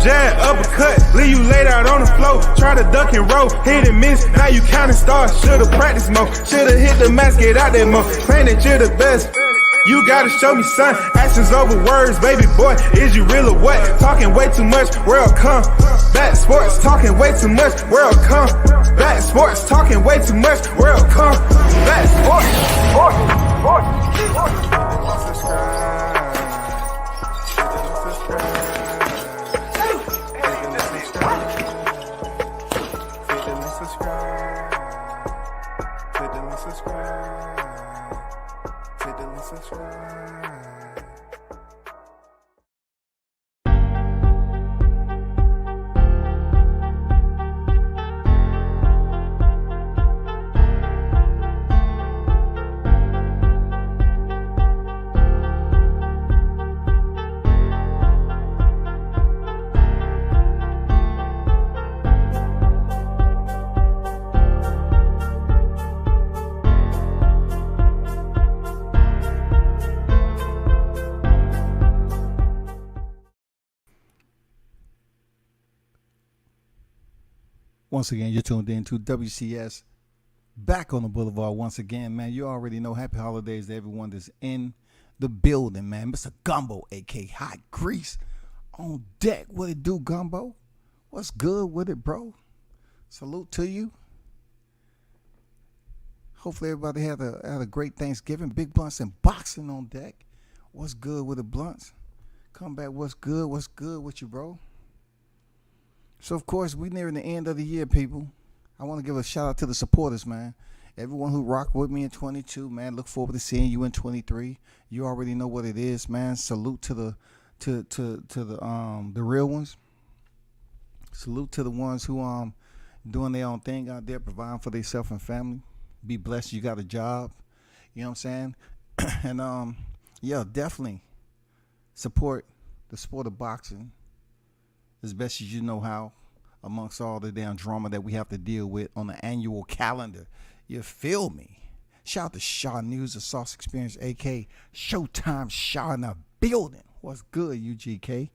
jab, uppercut, leave you laid out on the floor. Try to duck and roll, hit and miss, now you counting stars. Should've practiced more, should've hit the mask, get out there more. Claim that you're the best. You gotta show me, son. Actions over words, baby boy. Is you real or what? Talking way too much, world come. Back sports, talking way too much, world come. Back sports, talking way too much, world come. Back sports, Once again, you're tuned in to WCS back on the boulevard. Once again, man, you already know. Happy holidays to everyone that's in the building, man. Mr. Gumbo, a.k.a. Hot Grease, on deck. What it do, Gumbo? What's good with it, bro? Salute to you. Hopefully everybody had a great Thanksgiving. Big Blunts and boxing on deck. What's good with the Blunts? Come back, what's good? What's good with you, bro? So, of course, we're nearing the end of the year, people. I want to give a shout-out to the supporters, man. Everyone who rocked with me in 22, man. Look forward to seeing you in 23. You already know what it is, man. Salute to the real ones. Salute to the ones who doing their own thing out there, providing for themselves and family. Be blessed you got a job. You know what I'm saying? And yeah, definitely support the sport of boxing as best as you know how, amongst all the damn drama that we have to deal with on the annual calendar. You feel me? Shout out to Shaw News, the Sauce Experience, a.k.a. Showtime Shaw in the building. What's good, UGK?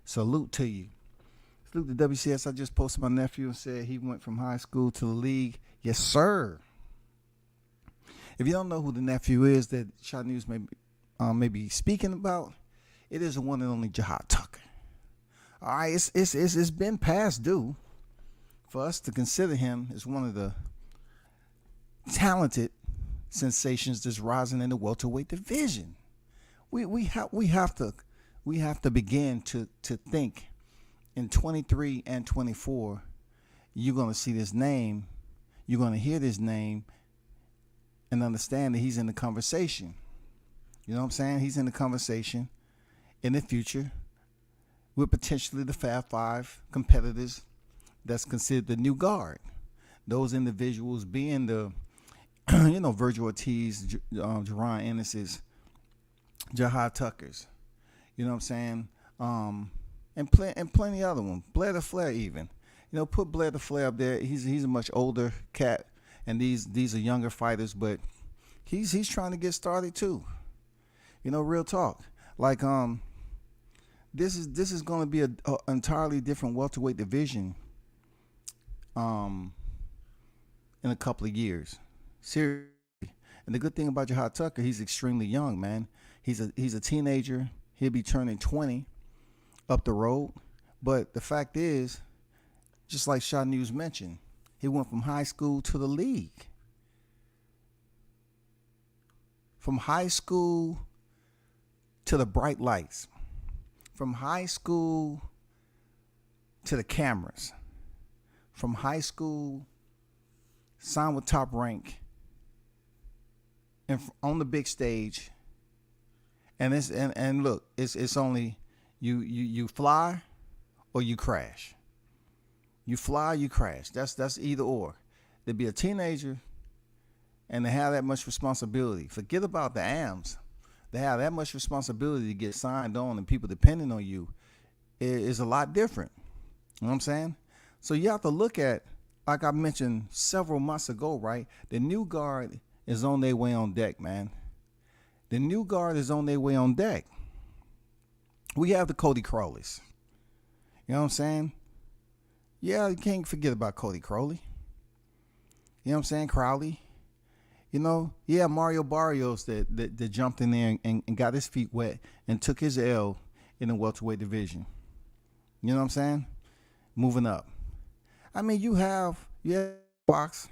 Salute to you. Salute to WCS. I just posted my nephew and said he went from high school to the league. Yes, sir. If you don't know who the nephew is that Shaw News may be speaking about, it is the one and only JAHI TUCKER. All right, it's been past due for us to consider him as one of the talented sensations that's rising in the welterweight division. We have to begin to think in 23 and 24. You're gonna see this name, you're gonna hear this name, and understand that he's in the conversation. You know what I'm saying? He's in the conversation in the future with potentially the FAB-5 competitors that's considered the new guard. Those individuals being the, Virgil Ortiz, Jerron Ennis's, JAHI Tuckers. You know what I'm saying? And plenty other ones. Blair the Flair even. Put Blair the Flair up there. He's a much older cat, and these are younger fighters, but he's trying to get started too. Real talk. Like this is going to be an entirely different welterweight division in a couple of years. Seriously. And the good thing about JAHI Tucker, he's extremely young, man. He's a teenager. He'll be turning 20 up the road. But the fact is, just like Shaw News mentioned, he went from high school to the league. From high school to the bright lights. From high school to the cameras. From high school, signed with Top Rank, and on the big stage. And look, it's only you fly or you crash. You fly, you crash. That's either or. To be a teenager and to have that much responsibility. Forget about the AMs. To have that much responsibility to get signed on and people depending on you is a lot different. You know what I'm saying? So you have to look at, like I mentioned several months ago, right? The new guard is on their way on deck, man. The new guard is on their way on deck. We have the Cody Crawleys. You know what I'm saying? Yeah, you can't forget about Cody Crowley. You know what I'm saying? Crowley. You know, yeah, Mario Barrios that jumped in there and got his feet wet and took his L in the welterweight division. You know what I'm saying? Moving up. I mean, you have box.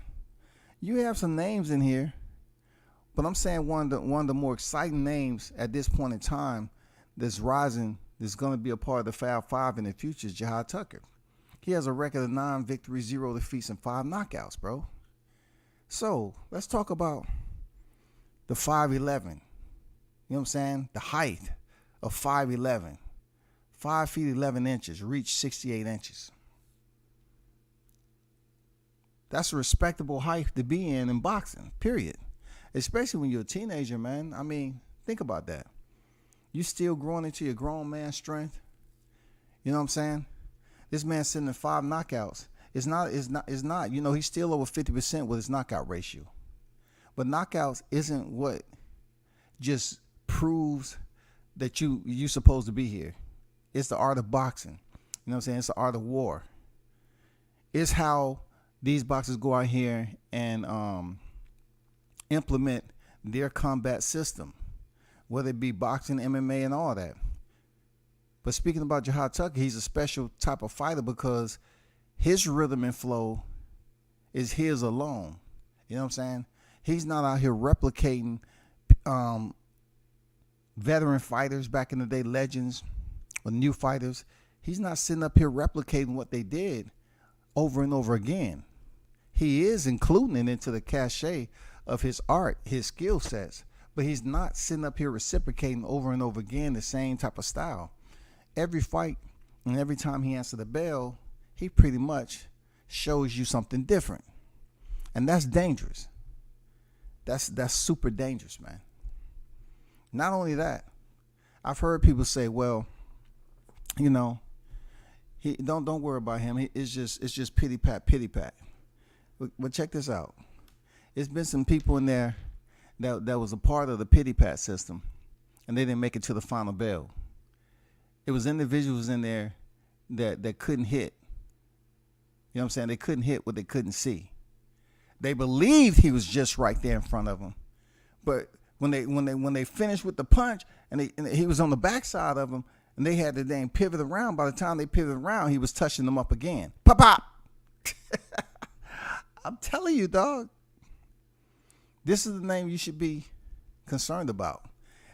You have some names in here, but I'm saying one of the more exciting names at this point in time that's rising, that's going to be a part of the FAB-5 in the future is JAHI TUCKER. He has a record of 9 victories, 0 defeats, and 5 knockouts, bro. So let's talk about the 5'11". You know what I'm saying? The height of 5'11", 5 feet 11 inches, reach 68 inches. That's a respectable height to be in boxing, period. Especially when you're a teenager, man. I mean, think about that. You still growing into your grown man strength. You know what I'm saying? This man's sitting in 5 knockouts. It's not. You know, he's still over 50% with his knockout ratio. But knockouts isn't what just proves that you supposed to be here. It's the art of boxing. You know what I'm saying? It's the art of war. It's how these boxers go out here and implement their combat system, whether it be boxing, MMA, and all that. But speaking about JAHI TUCKER, he's a special type of fighter because his rhythm and flow is his alone. You know what I'm saying? He's not out here replicating veteran fighters back in the day, legends or new fighters. He's not sitting up here replicating what they did over and over again. He is including it into the cachet of his art, his skill sets, but he's not sitting up here reciprocating over and over again the same type of style. Every fight and every time he answers the bell, he pretty much shows you something different. And that's dangerous. That's super dangerous, man. Not only that, I've heard people say, well, you know, he don't worry about him. It's just pity pat. But check this out. It's been some people in there that was a part of the pity pat system, and they didn't make it to the final bell. It was individuals in there that couldn't hit. You know what I'm saying? They couldn't hit what they couldn't see. They believed he was just right there in front of them, but when they finished with the punch and he was on the backside of them, and they had to then pivot around. By the time they pivoted around, he was touching them up again. Pop pop. I'm telling you, dog. This is the name you should be concerned about.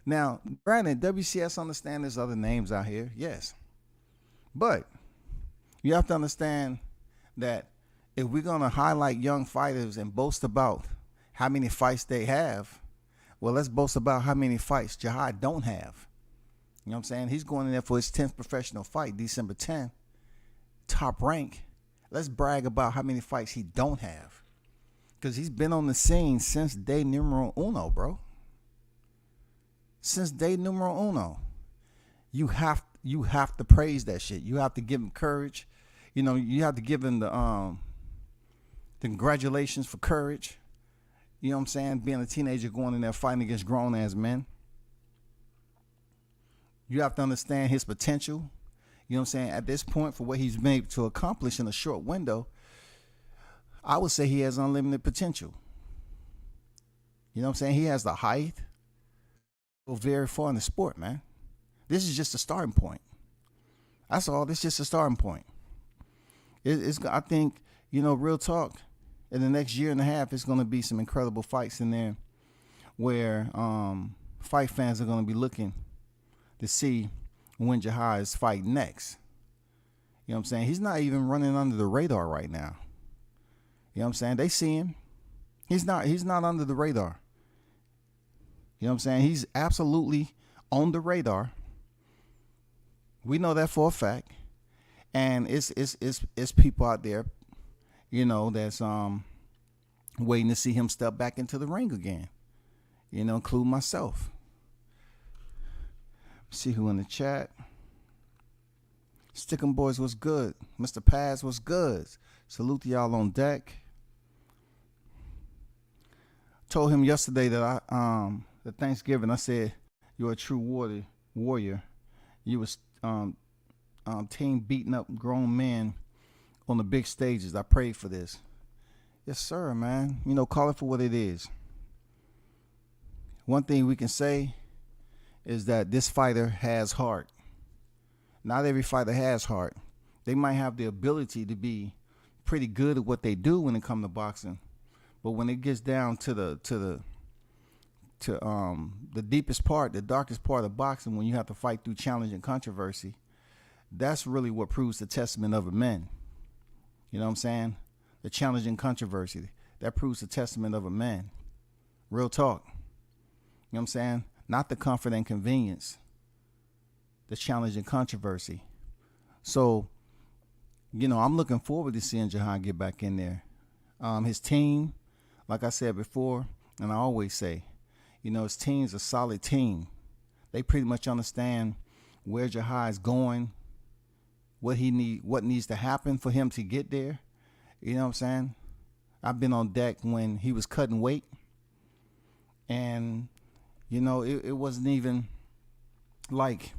Now, granted, WCS understand there's other names out here, yes. But you have to understand that if we're going to highlight young fighters and boast about how many fights they have, well, let's boast about how many fights JAHI don't have. You know what I'm saying? He's going in there for his 10th professional fight, December 10th, top rank. Let's brag about how many fights he don't have. Because he's been on the scene since day numero uno, bro. Since day numero uno. You have to praise that shit. You have to give him courage. You know, you have to give him the congratulations for courage. You know what I'm saying? Being a teenager going in there fighting against grown-ass men. You have to understand his potential. You know what I'm saying? At this point, for what he's been able to accomplish in a short window, I would say he has unlimited potential. You know what I'm saying? He has the height. Go very far in the sport, man. This is just a starting point. That's all. This is just a starting point. I think, you know, real talk, in the next year and a half, it's going to be some incredible fights in there where fight fans are going to be looking to see when JAHI is fighting next. You know what I'm saying? He's not even running under the radar right now. You know what I'm saying? They see him. He's not under the radar. You know what I'm saying? He's absolutely on the radar. We know that for a fact. And it's people out there, you know, that's waiting to see him step back into the ring again. You know, including myself. See who in the chat. Stickum Boys was good. Mr. Paz was good. Salute to y'all on deck. Told him yesterday that at Thanksgiving I said, you're a true warrior. You was team beating up grown men on the big stages. I prayed for this. Yes, sir, man. You know, call it for what it is. One thing we can say is that this fighter has heart. Not every fighter has heart. They might have the ability to be pretty good at what they do when it comes to boxing, but when it gets down to the deepest part, the darkest part of boxing, when you have to fight through challenge and controversy, that's really what proves the testament of a man. You know what I'm saying? The challenge and controversy, that proves the testament of a man. Real talk. You know what I'm saying? Not the comfort and convenience. The challenge and controversy. So, you know, I'm looking forward to seeing JAHI get back in there. His team, like I said before, and I always say, you know, his team's a solid team. They pretty much understand where JAHI is going, what needs to happen for him to get there. You know what I'm saying? I've been on deck when he was cutting weight, and you know, it wasn't even like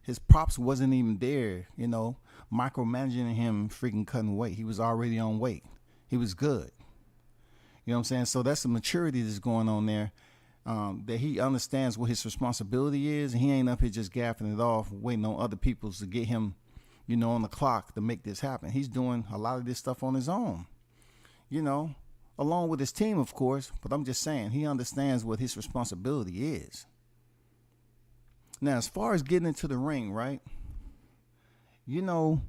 his props wasn't even there, you know, micromanaging him freaking cutting weight. He was already on weight. He was good. You know what I'm saying? So that's the maturity that's going on there, that he understands what his responsibility is, and he ain't up here just gaffing it off, waiting on other people to get him, you know, on the clock to make this happen. He's doing a lot of this stuff on his own, you know, along with his team, of course, but I'm just saying he understands what his responsibility is. Now, as far as getting into the ring, right, you know,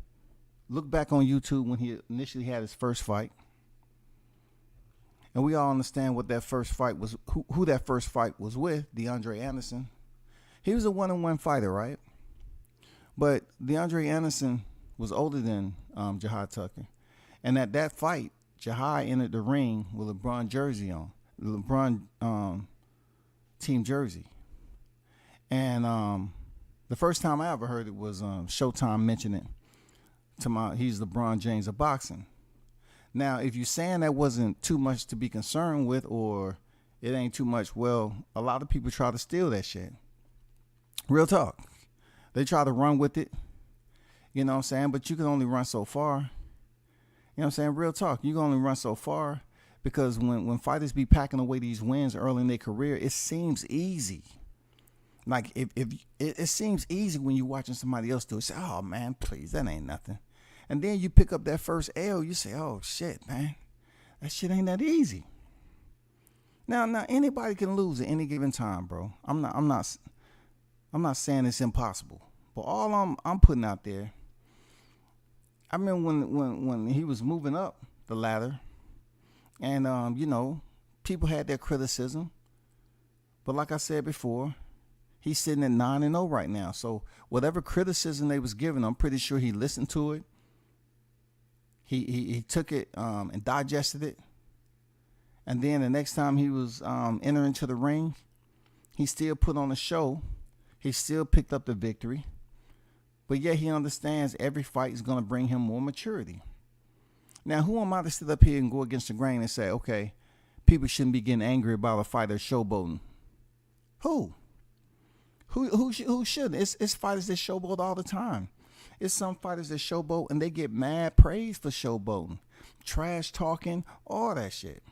look back on YouTube when he initially had his first fight, and we all understand what that first fight was, who that first fight was with, DeAndre Anderson. He was a one-on-one fighter, right? But DeAndre Anderson was older than JAHI Tucker, and at that fight, JAHI entered the ring with a LeBron jersey on, LeBron team jersey. And the first time I ever heard it was Showtime mentioning it. He's LeBron James of boxing. Now, if you're saying that wasn't too much to be concerned with, or it ain't too much, well, a lot of people try to steal that shit. Real talk. They try to run with it. You know what I'm saying? But you can only run so far. You know what I'm saying? Real talk. You can only run so far, because when fighters be packing away these wins early in their career, it seems easy. Like, if it seems easy when you're watching somebody else do it. Say, oh, man, please, that ain't nothing. And then you pick up that first L, you say, oh, shit, man, that shit ain't that easy. Now anybody can lose at any given time, bro. I'm not saying it's impossible. But all I'm putting out there, I remember when he was moving up the ladder, and, you know, people had their criticism. But like I said before, he's sitting at 9-0 right now. So whatever criticism they was giving, I'm pretty sure he listened to it. He took it and digested it. And then the next time he was entering to the ring, he still put on a show. He still picked up the victory. But yet he understands every fight is going to bring him more maturity. Now, who am I to sit up here and go against the grain and say, okay, people shouldn't be getting angry about a fighter showboating? Who shouldn't? It's fighters that showboat all the time. It's some fighters that showboat and they get mad praise for showboating, trash talking, all that shit.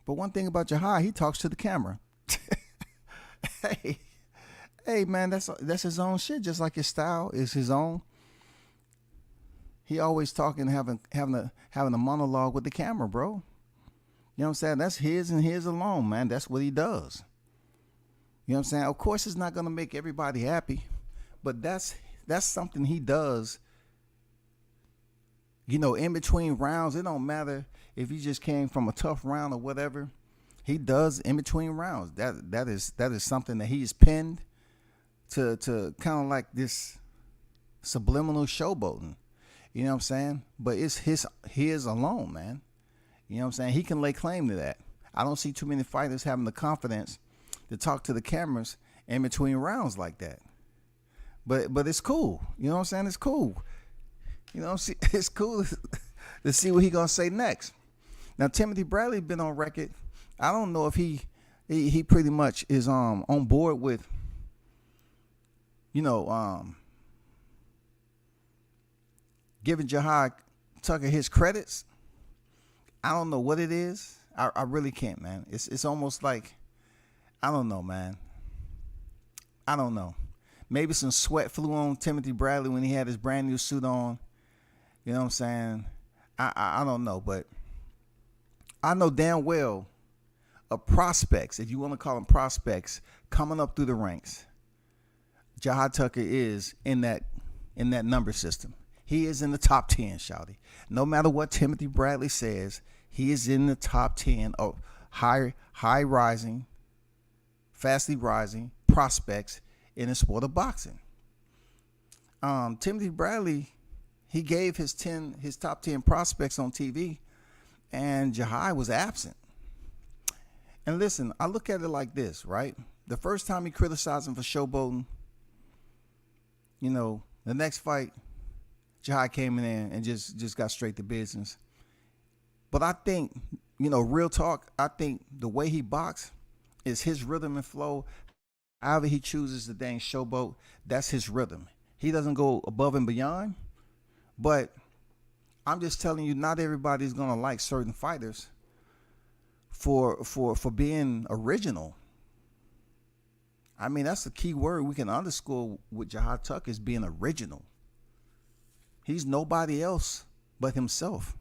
But one thing about JAHI, he talks to the camera. Hey, man, that's his own shit. Just like his style is his own. He always talking, having a monologue with the camera, bro. You know what I'm saying? That's his and his alone, man. That's what he does. You know what I'm saying? Of course, it's not going to make everybody happy, but that's something he does. You know, in between rounds, it don't matter if he just came from a tough round or whatever. He does in between rounds. That is something that he's pinned to kind of like this subliminal showboating. You know what I'm saying? But it's his alone, man. You know what I'm saying? He can lay claim to that. I don't see too many fighters having the confidence to talk to the cameras in between rounds like that. But it's cool. You know what I'm saying? It's cool. You know, it's cool to see what he gonna say next. Now, Timothy Bradley been on record. I don't know if he pretty much is on board with you know, giving JAHI Tucker his credits, I don't know what it is. I really can't, man. It's almost like, I don't know, man. I don't know. Maybe some sweat flew on Timothy Bradley when he had his brand new suit on. You know what I'm saying? I don't know, but I know damn well of prospects, if you want to call them prospects, coming up through the ranks. JAHI Tucker is in that number system. He is in the top 10, shouty. No matter what Timothy Bradley says, he is in the top 10 of high rising, fastly rising prospects in the sport of boxing. Timothy Bradley, he gave his top 10 prospects on TV, and JAHI was absent. And listen, I look at it like this, right? The first time he criticized him for showboating, you know, the next fight, JAHI came in there and just got straight to business. But I think, you know, real talk, I think the way he boxed is his rhythm and flow. However he chooses to dang showboat, that's his rhythm. He doesn't go above and beyond. But I'm just telling you, not everybody's gonna like certain fighters for being original. I mean, that's the key word we can underscore with JAHI Tucker, is being original. He's nobody else but himself.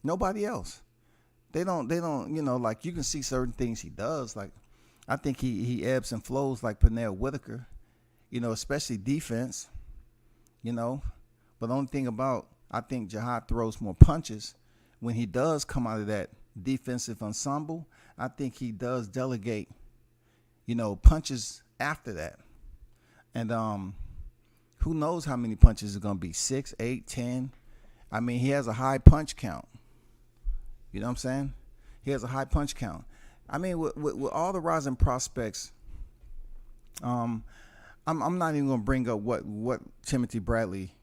Nobody else. They don't, you know, like you can see certain things he does. Like I think he ebbs and flows like Pernell Whitaker, you know, especially defense, you know. But the only thing about, I think JAHI throws more punches. When he does come out of that defensive ensemble, I think he does delegate, you know, punches after that. And who knows how many punches are going to be, 6, 8, 10. I mean, he has a high punch count. You know what I'm saying? He has a high punch count. I mean, with all the rising prospects, I'm not even going to bring up what Timothy Bradley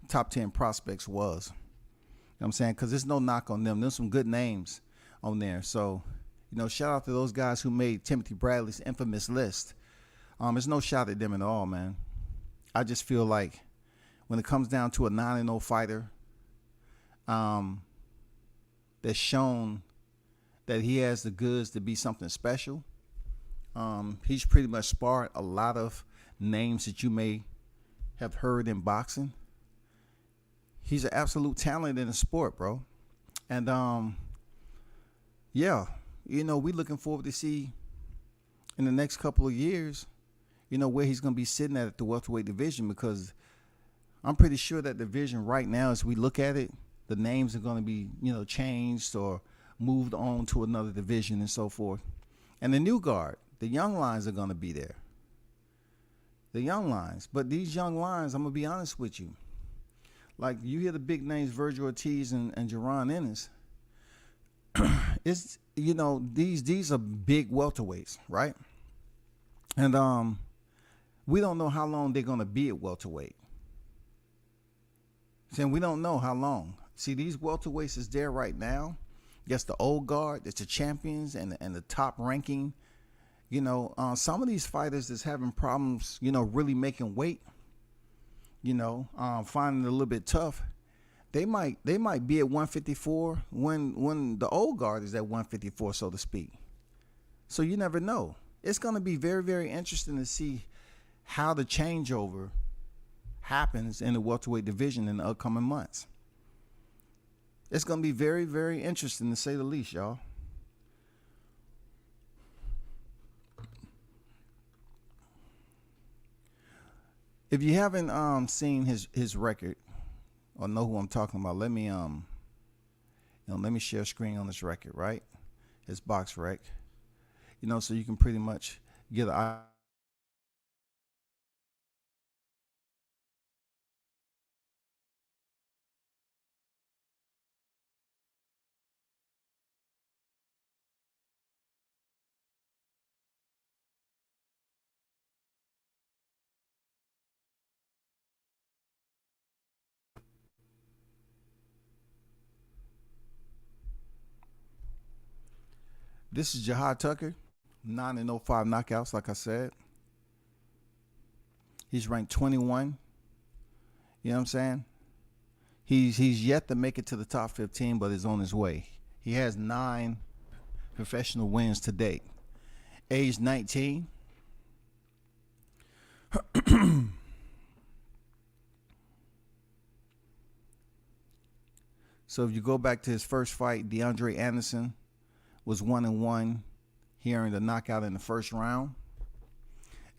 top 10 prospects was. You know what I'm saying? Because there's no knock on them. There's some good names on there. So, you know, shout out to those guys who made Timothy Bradley's infamous list. There's no shot at them at all, man. I just feel like when it comes down to a 9-0 fighter, that's shown that he has the goods to be something special. He's pretty much sparred a lot of names that you may have heard in boxing. He's an absolute talent in the sport, bro. And yeah, you know, we're looking forward to see in the next couple of years, you know, where he's going to be sitting at the welterweight division, because I'm pretty sure that division right now, as we look at it, the names are going to be, you know, changed or moved on to another division and so forth. And the new guard, the young lions are going to be there. The young lions. But these young lions, I'm going to be honest with you. Like, you hear the big names, Virgil Ortiz and Jaron Ennis. It's, you know, these are big welterweights, right? And we don't know how long they're going to be at welterweight. Saying we don't know how long. See, these welterweights is there right now. Yes, the old guard, it's the champions and the top ranking. You know, some of these fighters that's having problems, you know, really making weight, you know, finding it a little bit tough. They might be at 154 when the old guard is at 154, so to speak. So you never know. It's going to be very, very interesting to see how the changeover happens in the welterweight division in the upcoming months. It's going to be very, very interesting, to say the least, y'all. If you haven't seen his record or know who I'm talking about, let me let me share screen on this record, right? His box rec. You know, so you can pretty much get an This is JAHI Tucker, 9-5 knockouts, like I said. He's ranked 21. You know what I'm saying? He's yet to make it to the top 15, but is on his way. He has 9 professional wins to date. Age 19. So if you go back to his first fight, DeAndre Anderson was 1-1. He earned a knockout in the first round.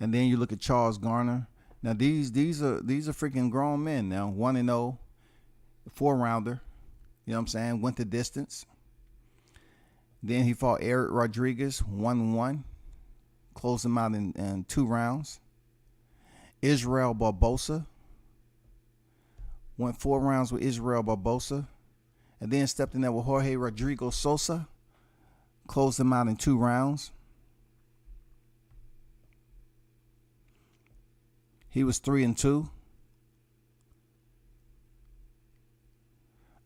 And then you look at Charles Garner. Now these are freaking grown men now. 1-0, 4-rounder. You know what I'm saying? Went the distance. Then he fought Eric Rodriguez, 1-1. Closed him out in 2 rounds. Israel Barbosa. Went 4 rounds with Israel Barbosa. And then stepped in there with Jorge Rodrigo Sosa. Closed him out in 2 rounds. He was 3-2.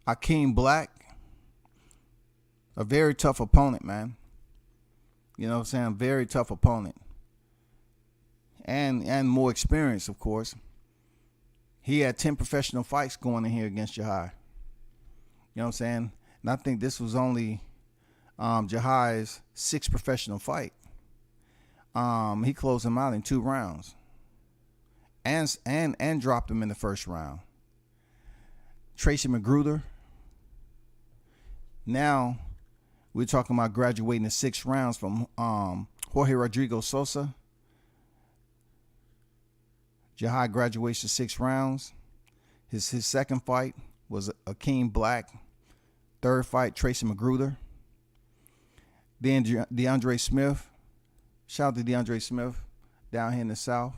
Akeem Black, a very tough opponent, man. You know what I'm saying? Very tough opponent. And more experience, of course. He had 10 professional fights going in here against JAHI. You know what I'm saying? And I think this was only JAHI's 6th professional fight. He closed him out in 2 rounds. And dropped him in the first round. Tracy Magruder. Now we're talking about graduating to 6 rounds from Jorge Rodrigo Sosa. JAHI graduates to 6 rounds. His second fight was Akeem Black. Third fight, Tracy Magruder. Then DeAndre Smith. Shout out to DeAndre Smith down here in the South.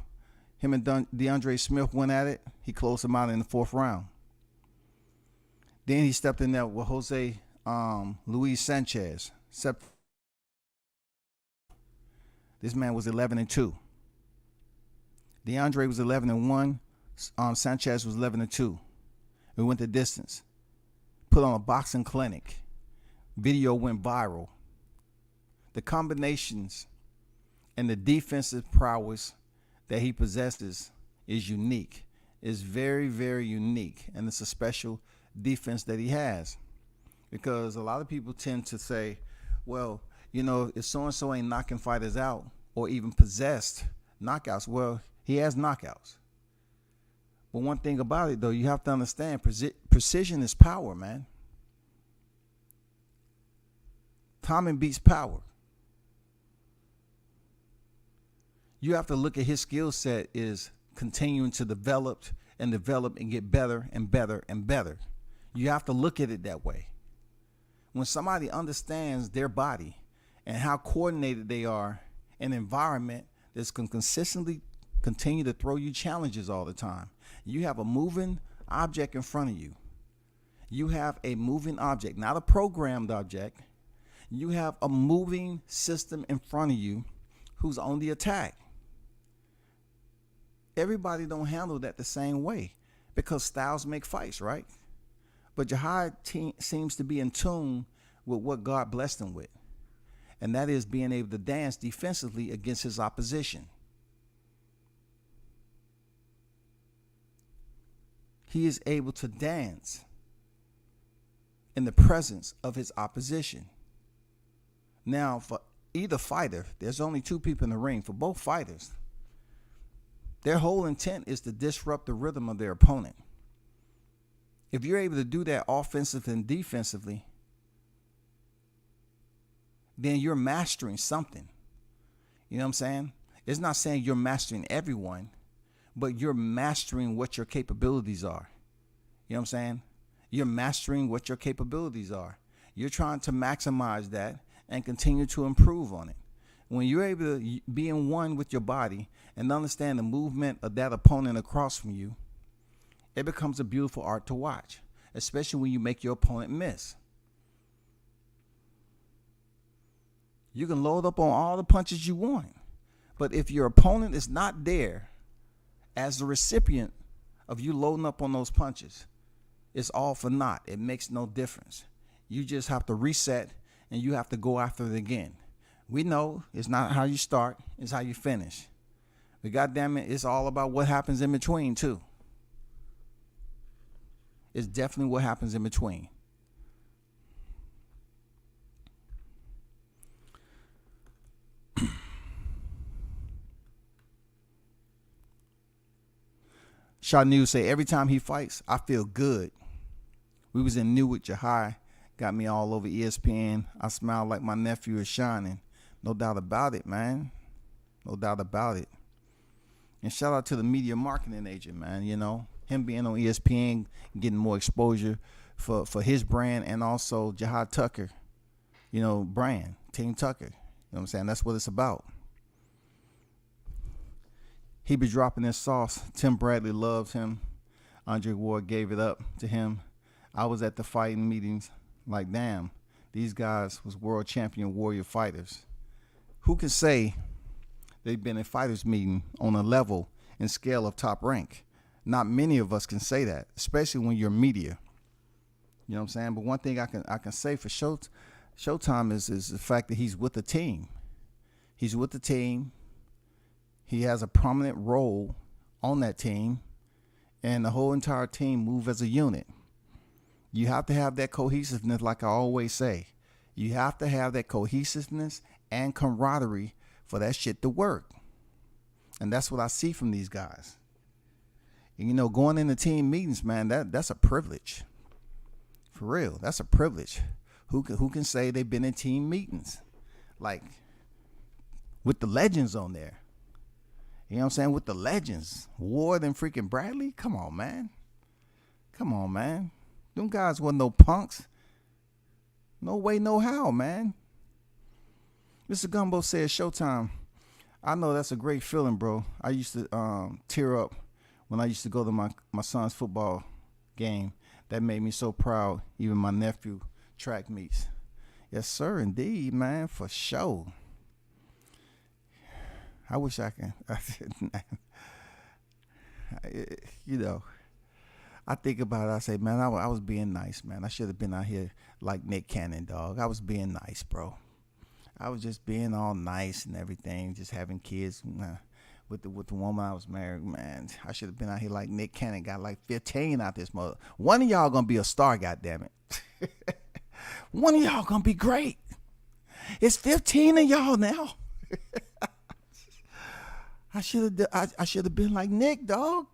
Him and DeAndre Smith went at it. He closed him out in the 4th round. Then he stepped in there with Jose Luis Sanchez. This man was 11-2. DeAndre was 11-1. Sanchez was 11-2. We went the distance. Put on a boxing clinic. Video went viral. The combinations and the defensive prowess that he possesses is unique. It's very, very unique. And it's a special defense that he has. Because a lot of people tend to say, well, you know, if so-and-so ain't knocking fighters out or even possessed knockouts, well, he has knockouts. But one thing about it, though, you have to understand, precision is power, man. Timing beats power. You have to look at his skill set is continuing to develop and get better and better and better. You have to look at it that way. When somebody understands their body and how coordinated they are in an environment that's going to consistently continue to throw you challenges all the time. You have a moving object in front of you. You have a moving object, not a programmed object. You have a moving system in front of you who's on the attack. Everybody don't handle that the same way because styles make fights, right? But JAHI seems to be in tune with what God blessed him with. And that is being able to dance defensively against his opposition. He is able to dance in the presence of his opposition. Now, for either fighter, there's only 2 people in the ring. For both fighters, their whole intent is to disrupt the rhythm of their opponent. If you're able to do that offensively and defensively, then you're mastering something. You know what I'm saying? It's not saying you're mastering everyone, but you're mastering what your capabilities are. You know what I'm saying? You're mastering what your capabilities are. You're trying to maximize that and continue to improve on it. When you're able to be in one with your body and understand the movement of that opponent across from you, it becomes a beautiful art to watch, especially when you make your opponent miss. You can load up on all the punches you want, but if your opponent is not there as the recipient of you loading up on those punches, it's all for naught. It makes no difference. You just have to reset and you have to go after it again. We know it's not how you start, it's how you finish. But goddamn it, it's all about what happens in between too. It's definitely what happens in between. Shaw News say every time he fights, I feel good. We was in Newark, JAHI, got me all over ESPN. I smile like my nephew is shining. No doubt about it, man. No doubt about it. And shout out to the media marketing agent, man. You know, him being on ESPN, getting more exposure for his brand, and also JAHI Tucker, you know, brand, Team Tucker. You know what I'm saying? That's what it's about. He be dropping his sauce. Tim Bradley loves him. Andre Ward gave it up to him. I was at the fighting meetings like, damn, these guys was world champion warrior fighters. Who can say they've been in fighters meeting on a level and scale of Top Rank? Not many of us can say that, especially when you're media. You know what I'm saying? But one thing I can say for Showtime is the fact that he's with the team. He's with the team. He has a prominent role on that team, and the whole entire team move as a unit. You have to have that cohesiveness, like I always say. You have to have that cohesiveness and camaraderie for that shit to work. And that's what I see from these guys. And, you know, going into team meetings, man, that's a privilege. For real, that's a privilege. Who can say they've been in team meetings? Like, with the legends on there. You know what I'm saying? With the legends. Ward and freaking Bradley? Come on, man. Come on, man. Them guys wasn't no punks. No way, no how, man. Mr. Gumbo says, Showtime. I know that's a great feeling, bro. I used to tear up when I used to go to my son's football game. That made me so proud. Even my nephew, track meets. Yes, sir, indeed, man, for sure. I wish I can. You know, I think about it. I say, man, I was being nice, man. I should have been out here like Nick Cannon, dog. I was being nice, bro. I was just being all nice and everything, just having kids with the woman I was married, man. I should have been out here like Nick Cannon, got like 15 out this mother. One of y'all gonna be a star, goddammit. One of y'all gonna be great. It's 15 of y'all now. I should have been like Nick, dog.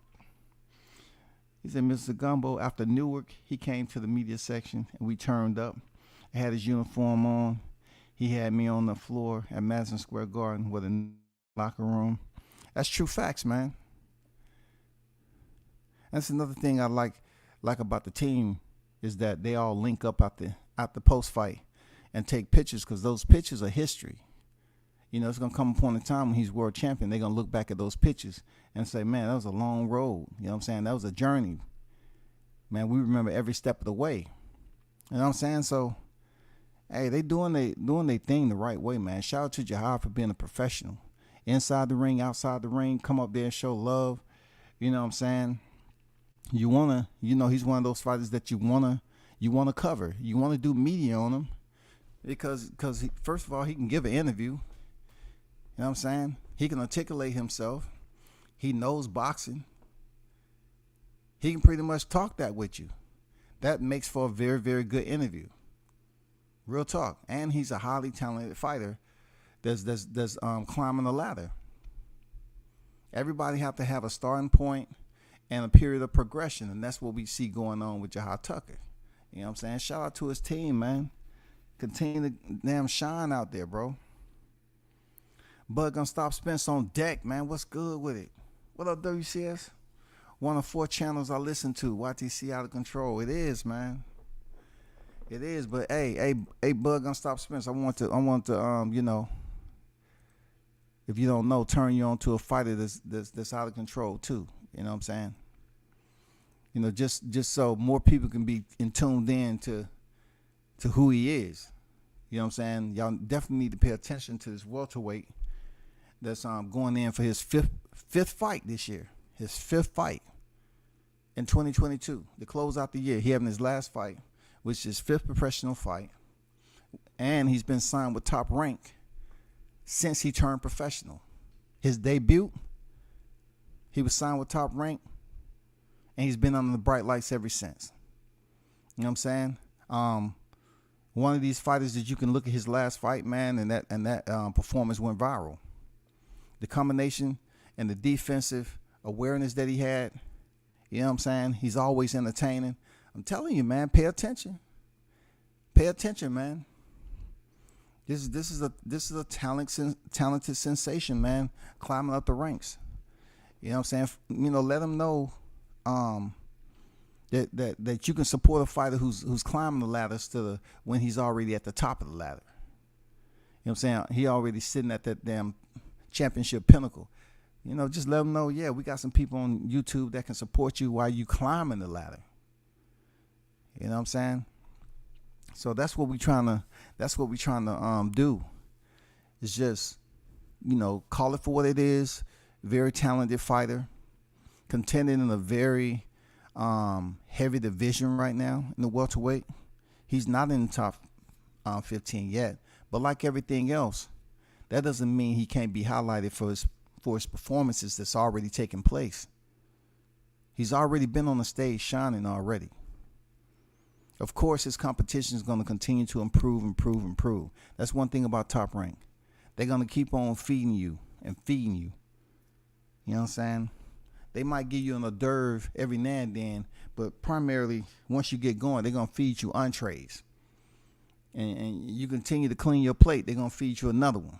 He said, Mr. Gumbo, after Newark, he came to the media section and we turned up. I had his uniform on. He had me on the floor at Madison Square Garden with a locker room. That's true facts, man. That's another thing I like about the team is that they all link up at the post fight and take pictures, because those pictures are history. You know, it's going to come upon a time when he's world champion. They're going to look back at those pictures and say, man, that was a long road. You know what I'm saying? That was a journey. Man, we remember every step of the way. You know what I'm saying? So, hey, they doing their thing the right way, man. Shout out to JAHI for being a professional. Inside the ring, outside the ring, come up there and show love. You know what I'm saying? You want to, you know, he's one of those fighters that you want to cover. You want to do media on him because first of all, he can give an interview. You know what I'm saying? He can articulate himself. He knows boxing. He can pretty much talk that with you. That makes for a very, very good interview. Real talk. And he's a highly talented fighter that's climbing the ladder. Everybody have to have a starting point and a period of progression, and that's what we see going on with JAHI Tucker. You know what I'm saying? Shout out to his team, man. Continue to damn shine out there, bro. Bud gonna stop Spence on deck, man. What's good with it? What up, WCS? One of 4 channels I listen to. YTC Out of Control. It is, man. It is. But hey, Bud gonna stop Spence. I want to, you know, if you don't know, turn you on to a fighter that's out of control too. You know what I'm saying? You know, just so more people can be tuned in to who he is. You know what I'm saying? Y'all definitely need to pay attention to this welterweight that's going in for his fifth fight this year. His 5th fight in 2022 to close out the year. He having his last fight, which is 5th professional fight, and he's been signed with Top Rank since he turned professional. His debut He was signed with Top Rank, and he's been under the bright lights ever since. You know what I'm saying? One of these fighters that you can look at his last fight, man, and that performance went viral. The combination and the defensive awareness that he had, you know what I'm saying? He's always entertaining. I'm telling you, man, pay attention. Pay attention, man. This is a talented sensation, man, climbing up the ranks. You know what I'm saying? You know, let him know that you can support a fighter who's climbing the ladders when he's already at the top of the ladder. You know what I'm saying? He already sitting at that damn championship pinnacle. You know, just let him know, yeah, we got some people on YouTube that can support you while you climbing the ladder. You know what I'm saying? So that's what we trying to do. It's just, you know, call it for what it is. Very talented fighter, contending in a very heavy division right now in the welterweight. He's not in the top 15 yet, but like everything else, that doesn't mean he can't be highlighted for his performances that's already taken place. He's already been on the stage shining already. Of course, his competition is going to continue to improve. That's one thing about Top Rank. They're going to keep on feeding you. You know what I'm saying? They might give you an hors d'oeuvre every now and then, but primarily, once you get going, they're going to feed you entrees. And you continue to clean your plate, they're going to feed you another one.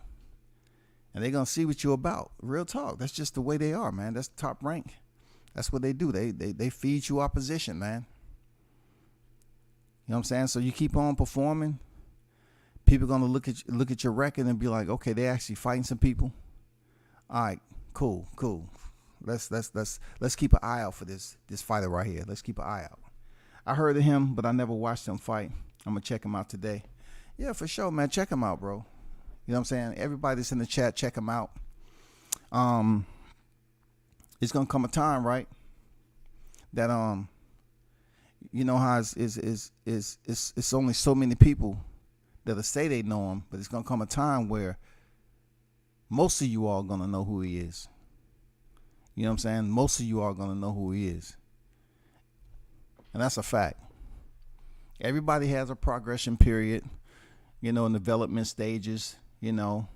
And they're going to see what you're about. Real talk. That's just the way they are, man. That's Top Rank. That's what they do. They feed you opposition, man. You know what I'm saying? So you keep on performing. People are going to look at your record and be like, okay, they actually fighting some people. All right, cool. Let's keep an eye out for this fighter right here. Let's keep an eye out. I heard of him, but I never watched him fight. I'm going to check him out today. Yeah, for sure, man. Check him out, bro. You know what I'm saying? Everybody that's in the chat, check him out. It's going to come a time, right, that you know how it's only so many people that'll say they know him, but it's gonna come a time where most of you all gonna know who he is. You know what I'm saying? Most of you are gonna know who he is, and that's a fact. Everybody has a progression period, you know, in development stages. You know,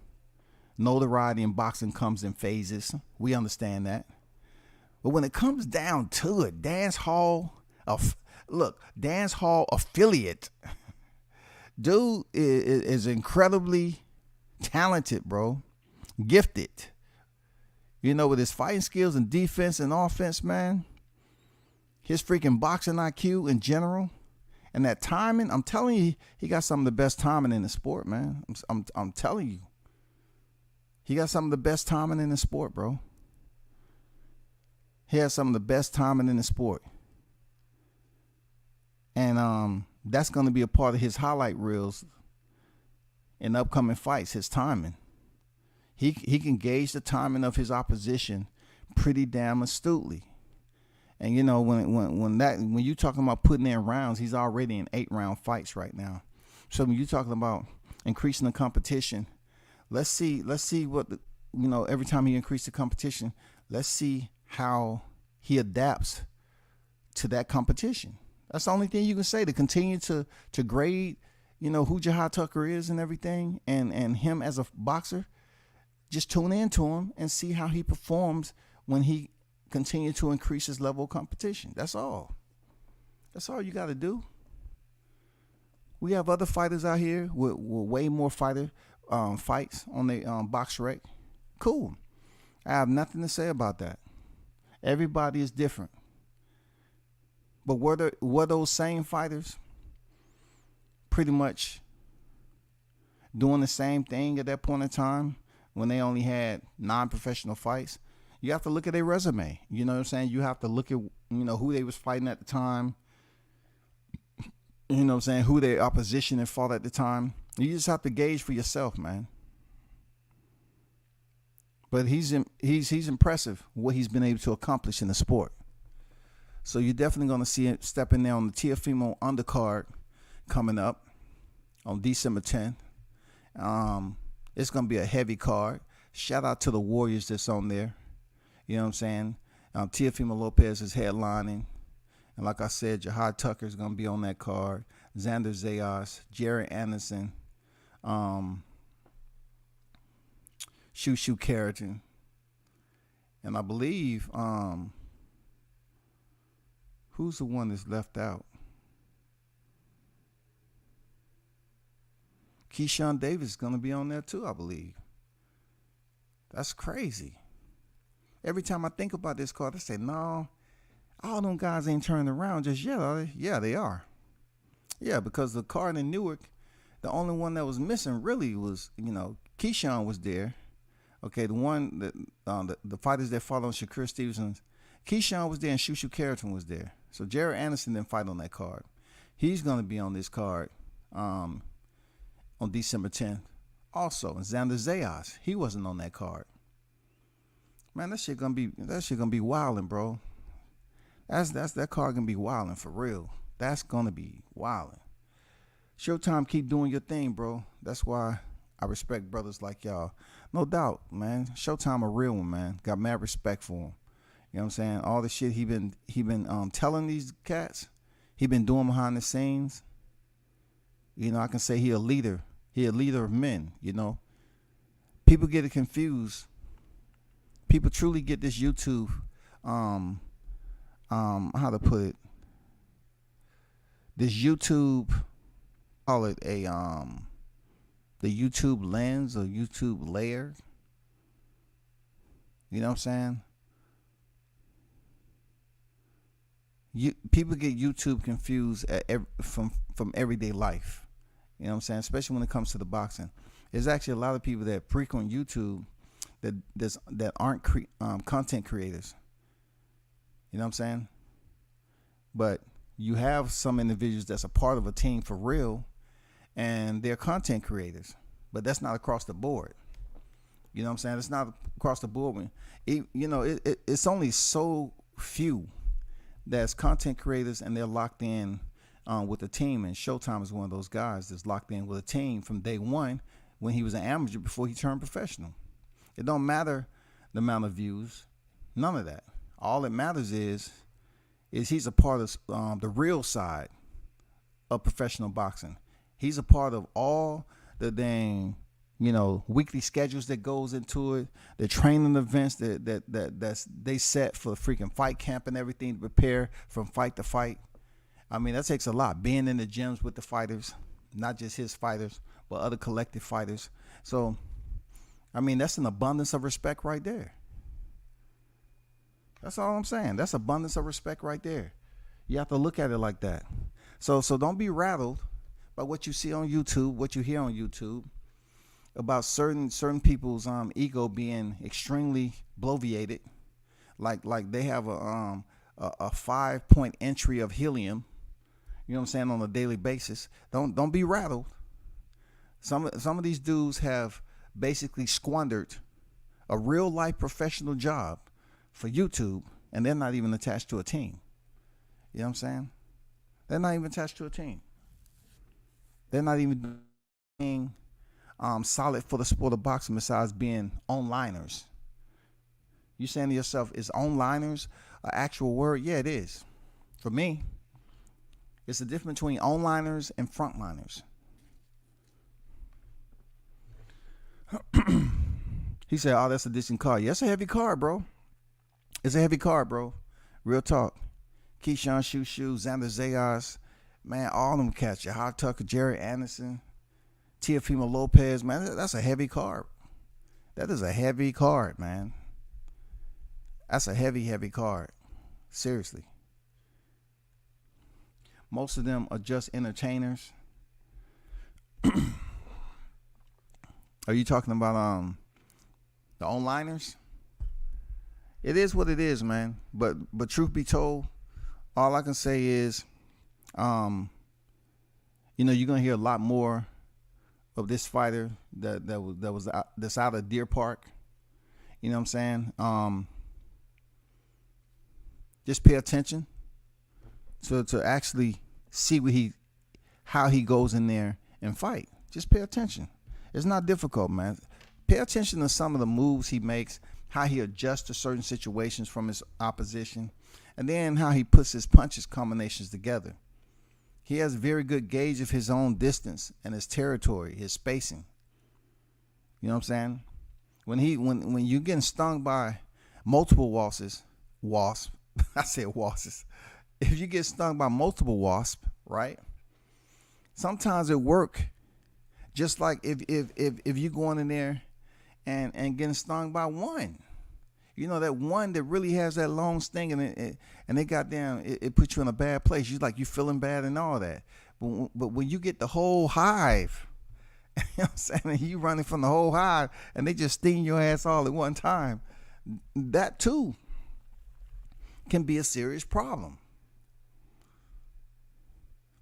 notoriety in boxing comes in phases. We understand that, but when it comes down to it, dance hall affiliate. Dude is incredibly talented, bro. Gifted. You know, with his fighting skills and defense and offense, man. His freaking boxing IQ in general. And that timing, I'm telling you, he got some of the best timing in the sport, man. I'm telling you. He got some of the best timing in the sport, bro. He has some of the best timing in the sport. And that's going to be a part of his highlight reels in upcoming fights, his timing. He can gauge the timing of his opposition pretty damn astutely. And you know, when you talking about putting in rounds, he's already in 8-round fights right now. So when you're talking about increasing the competition, let's see what every time he increases the competition, let's see how he adapts to that competition. That's the only thing you can say, to continue to grade, you know, who JAHI Tucker is and everything, and him as a boxer. Just tune into him and see how he performs when he continues to increase his level of competition. That's all. That's all you got to do. We have other fighters out here with way more fights on their BoxRec. Cool. I have nothing to say about that. Everybody is different. But were those same fighters pretty much doing the same thing at that point in time when they only had non-professional fights? You have to look at their resume. You know what I'm saying? You have to look at, who they was fighting at the time. You know what I'm saying? Who their opposition had fought at the time. You just have to gauge for yourself, man. But he's impressive what he's been able to accomplish in the sport. So you're definitely going to see him step in there on the Teofimo undercard coming up on December 10th. It's going to be a heavy card. Shout out to the Warriors that's on there. You know what I'm saying? Teofimo Lopez is headlining. And like I said, JAHI Tucker is going to be on that card. Xander Zayas, Jared Anderson, Shushu Keratin. And I believe, who's the one that's left out? Keyshawn Davis is going to be on there too, I believe. That's crazy. Every time I think about this card, I say, no, all them guys ain't turned around just yet, are they? Yeah, they are. Yeah, because the card in Newark, the only one that was missing really was, Keyshawn was there. Okay, the one that the fighters that fought on Shakur Stevenson, Keyshawn was there and Shushu Keratin was there. So Jared Anderson didn't fight on that card. He's going to be on this card on December 10th. Also, Xander Zayas, he wasn't on that card. Man, that shit gonna be wildin', bro. That card gonna be wildin' for real. That's gonna be wildin'. Showtime, keep doing your thing, bro. That's why I respect brothers like y'all. No doubt, man. Showtime a real one, man. Got mad respect for him. You know what I'm saying? All the shit he been telling these cats, he been doing behind the scenes. I can say he a leader. He a leader of men, People get it confused. People truly get this YouTube, how to put it, this YouTube, call it a, the YouTube lens or YouTube layer. You know what I'm saying? People get YouTube confused from everyday life. You know what I'm saying? Especially when it comes to the boxing. There's actually a lot of people that frequent YouTube that aren't content creators. You know what I'm saying? But you have some individuals that's a part of a team for real, and they're content creators. But that's not across the board. You know what I'm saying? It's not across the board. It's only so few that's content creators and they're locked in with the team. And Showtime is one of those guys that's locked in with a team from day one when he was an amateur before he turned professional. It don't matter the amount of views, none of that. All that matters is he's a part of the real side of professional boxing. He's a part of all the dang, weekly schedules that goes into it, the training events that they set for the freaking fight camp and everything to prepare from fight to fight. I mean, that takes a lot. Being in the gyms with the fighters, not just his fighters, but other collective fighters. So, I mean, that's an abundance of respect right there. That's all I'm saying. That's abundance of respect right there. You have to look at it like that. So don't be rattled by what you see on YouTube, what you hear on YouTube about certain people's ego being extremely bloviated, like they have a 5-point entry of helium. You know what I'm saying, on a daily basis. Don't be rattled. Some of these dudes have basically squandered a real life professional job for YouTube, and they're not even attached to a team. You know what I'm saying? They're not even attached to a team. They're not even being solid for the sport of boxing besides being onliners. You saying to yourself, is onliners an actual word? Yeah, it is. For me, it's the difference between onliners and frontliners. He said, oh, that's a decent card. Yeah, it's a heavy card, bro. It's a heavy card, bro. Real talk. Keyshawn Shushu, Xander Zayas, man, all them cats. JAHI Tucker, Jared Anderson, Teofimo Lopez, man, that's a heavy card. That is a heavy card, man. That's a heavy, heavy card. Seriously. Most of them are just entertainers. Are you talking about the onliners? It is what it is, man. But truth be told, all I can say is, you're gonna hear a lot more of this fighter that's out of Deer Park. You know what I'm saying? Just pay attention to actually see how he goes in there and fight. Just pay attention. It's not difficult, man. Pay attention to some of the moves he makes, how he adjusts to certain situations from his opposition, and then how he puts his punches combinations together. He has a very good gauge of his own distance and his territory, his spacing. You know what I'm saying? When you're getting stung by multiple wasps, I said wasps. If you get stung by multiple wasps, right? Sometimes it work just like if you going in there and getting stung by one. You know, that one that really has that long sting, and they it puts you in a bad place. You feeling bad and all that. But when you get the whole hive, you know what I'm saying, you running from the whole hive and they just sting your ass all at one time, that too can be a serious problem.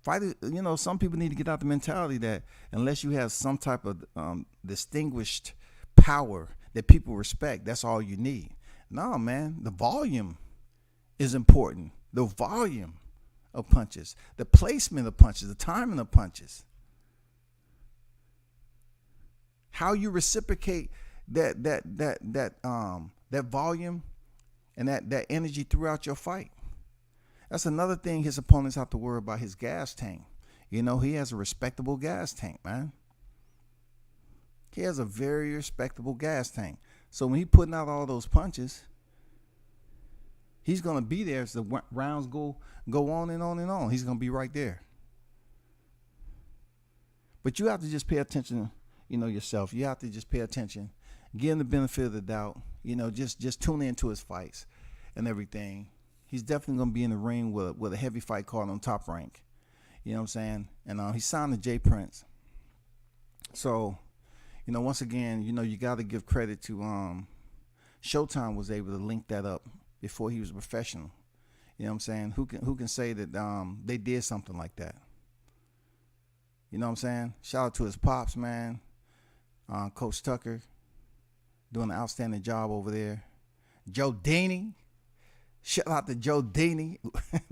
Fighters, you know, some people need to get out the mentality that unless you have some type of distinguished power that people respect, that's all you need. No, man, the volume is important. The volume of punches, the placement of punches, the timing of punches, how you reciprocate that volume and that energy throughout your fight. That's another thing his opponents have to worry about, his gas tank. You know, he has a respectable gas tank, man. He has a very respectable gas tank. So when he's putting out all those punches, he's going to be there as the rounds go on and on and on. He's going to be right there. But you have to just pay attention, you know, yourself. You have to just pay attention. Give him the benefit of the doubt. You know, just tune into his fights and everything. He's definitely going to be in the ring with a heavy fight card on Top Rank. You know what I'm saying? And he signed to J Prince. So, you know, once again, you know, you got to give credit to Showtime was able to link that up before he was a professional. You know what I'm saying? Who can say that they did something like that? You know what I'm saying? Shout out to his pops, man. Coach Tucker doing an outstanding job over there. Joe Deeney. Shout out to Joe Deeney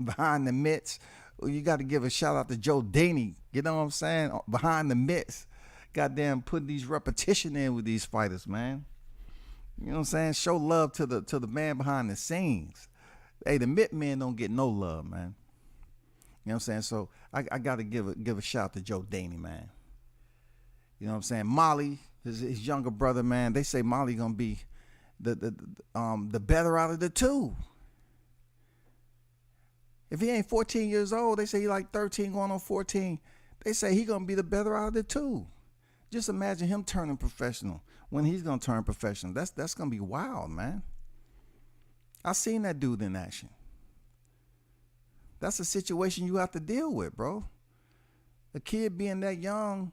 behind the mitts. You got to give a shout out to Joe Deeney. You know what I'm saying? Behind the mitts. Goddamn, putting these repetition in with these fighters, man. You know what I'm saying? Show love to the man behind the scenes. Hey, the mitt men don't get no love, man. You know what I'm saying? So I got to give a shout out to Joe Deeney, man. You know what I'm saying? Molly, his younger brother, man. They say Molly gonna be the better out of the two. If he ain't 14 years old, they say he like 13 going on 14. They say he going to be the better out of the two. Just imagine him turning professional when he's going to turn professional. That's going to be wild, man. I seen that dude in action. That's a situation you have to deal with, bro. A kid being that young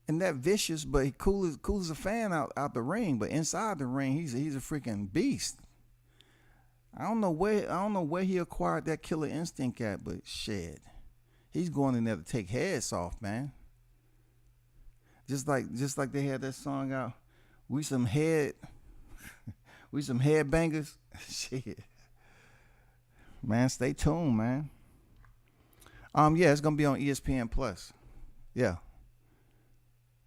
and that vicious, but he cool as a fan out the ring. But inside the ring, he's a freaking beast. I don't know where he acquired that killer instinct at, but shit, he's going in there to take heads off, man. Just like they had that song out, we some head bangers. Shit, man, stay tuned, man. Yeah, it's gonna be on ESPN Plus. Yeah,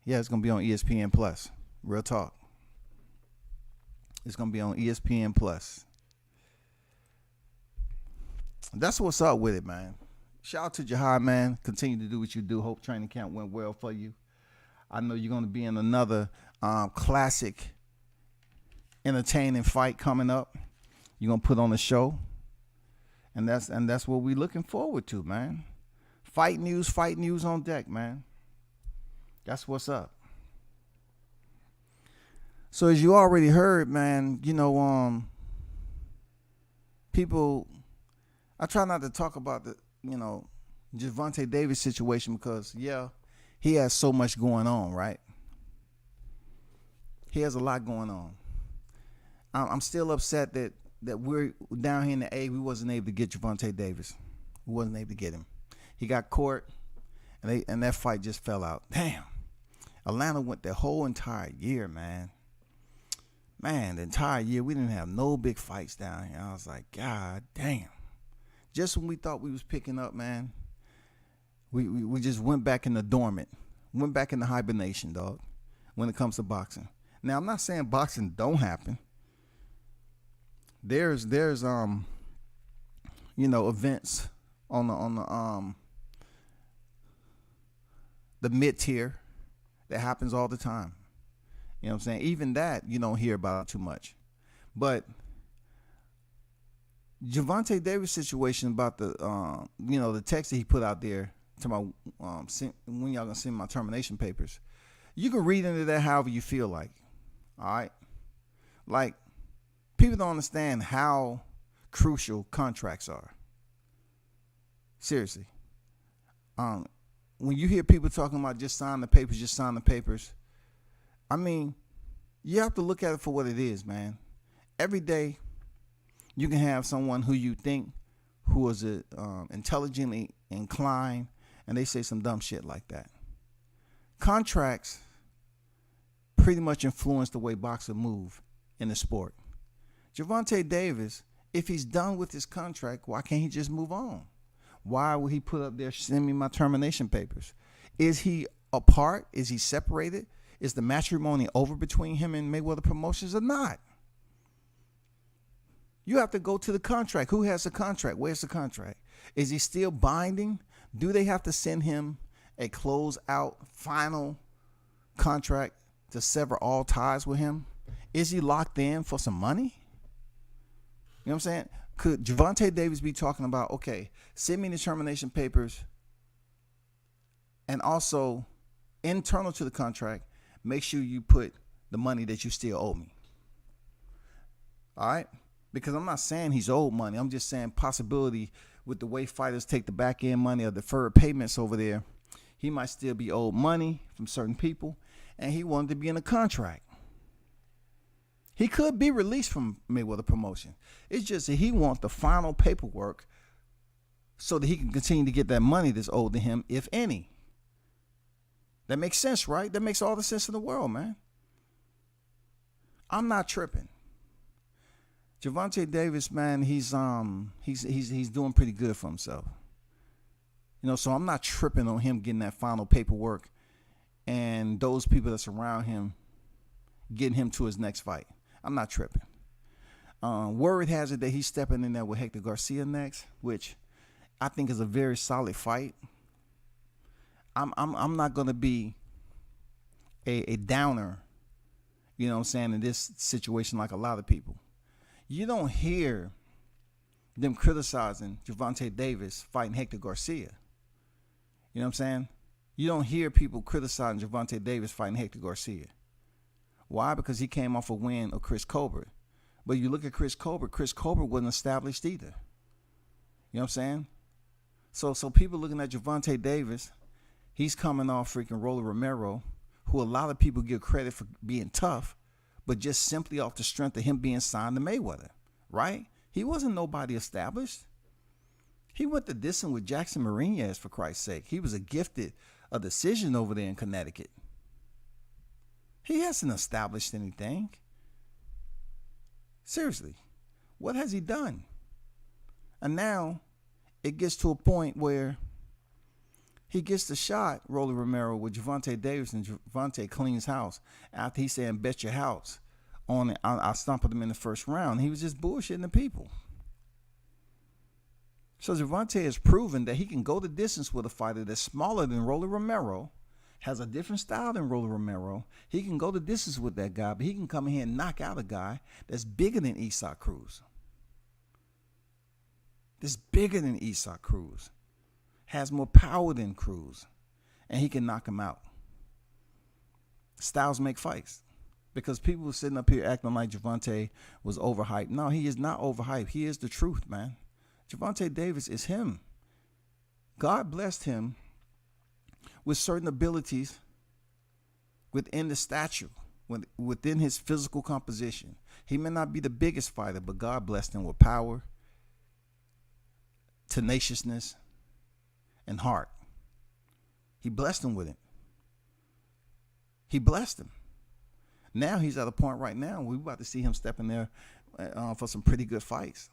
it's gonna be on ESPN Plus. Real talk. It's gonna be on ESPN Plus. That's what's up with it, man. Shout out to JAHI, man. Continue to do what you do. Hope training camp went well for you. I know you're going to be in another classic, entertaining fight coming up. You're going to put on a show. And that's what we're looking forward to, man. Fight news on deck, man. That's what's up. So as you already heard, man, you know, people... I try not to talk about the, you know, Gervonta Davis situation because, yeah, he has so much going on, right? He has a lot going on. I'm still upset that we're down here in the A. We wasn't able to get Gervonta Davis. We wasn't able to get him. He got caught, and that fight just fell out. Damn. Atlanta went the whole entire year, man. Man, the entire year we didn't have no big fights down here. I was like, God damn. Just when we thought we was picking up, man, we just went back into dormant, went back into hibernation, dog, when it comes to boxing. Now, I'm not saying boxing don't happen. there's events on the mid tier that happens all the time. You know what I'm saying? Even that you don't hear about too much. But Gervonta Davis situation about the text that he put out there to my when y'all gonna send my termination papers. You can read into that however you feel like. All right, like people don't understand how crucial contracts are. Seriously, when you hear people talking about just sign the papers, I mean, you have to look at it for what it is, man. Every day, you can have someone who you think who is intelligently inclined, and they say some dumb shit like that. Contracts pretty much influence the way boxers move in the sport. Gervonta Davis, if he's done with his contract, why can't he just move on? Why would he put up there, send me my termination papers? Is he apart? Is he separated? Is the matrimony over between him and Mayweather Promotions or not? You have to go to the contract. Who has the contract? Where's the contract? Is he still binding? Do they have to send him a close-out final contract to sever all ties with him? Is he locked in for some money? You know what I'm saying? Could Gervonta Davis be talking about, okay, send me the termination papers, and also internal to the contract, make sure you put the money that you still owe me? All right? Because I'm not saying he's owed money. I'm just saying possibility with the way fighters take the back end money or deferred payments over there, he might still be owed money from certain people, and he wanted to be in a contract. He could be released from Mayweather Promotion. It's just that he wants the final paperwork so that he can continue to get that money that's owed to him, if any. That makes sense, right? That makes all the sense in the world, man. I'm not tripping. Gervonta Davis, man, he's doing pretty good for himself. So I'm not tripping on him getting that final paperwork and those people that surround him getting him to his next fight. I'm not tripping. Word has it that he's stepping in there with Hector Garcia next, which I think is a very solid fight. I'm not gonna be a downer, you know what I'm saying, in this situation like a lot of people. You don't hear them criticizing Gervonta Davis fighting Hector Garcia. You know what I'm saying? You don't hear people criticizing Gervonta Davis fighting Hector Garcia. Why? Because he came off a win of Chris Colbert. But you look at Chris Colbert wasn't established either. You know what I'm saying? So people looking at Gervonta Davis, he's coming off freaking Rolly Romero, who a lot of people give credit for being tough, but just simply off the strength of him being signed to Mayweather, right? He wasn't nobody established. He went to dissing with Jackson Mariñez, for Christ's sake. He was gifted a decision over there in Connecticut. He hasn't established anything. Seriously, what has he done? And now it gets to a point where he gets the shot, Rolly Romero, with Gervonta Davis, and Gervonta cleans house after he saying, bet your house on it. I stomped him in the first round. He was just bullshitting the people. So Gervonta has proven that he can go the distance with a fighter that's smaller than Rolly Romero, has a different style than Rolly Romero. He can go the distance with that guy, but he can come in here and knock out a guy that's bigger than Isaac Cruz. That's bigger than Isaac Cruz. Has more power than Cruz. And he can knock him out. Styles make fights. Because people were sitting up here acting like Gervonta was overhyped. No, he is not overhyped. He is the truth, man. Gervonta Davis is him. God blessed him with certain abilities within the stature, within his physical composition. He may not be the biggest fighter, but God blessed him with power, tenaciousness, and heart. He blessed him with it. He blessed him. Now he's at a point right now where we're about to see him step in there for some pretty good fights.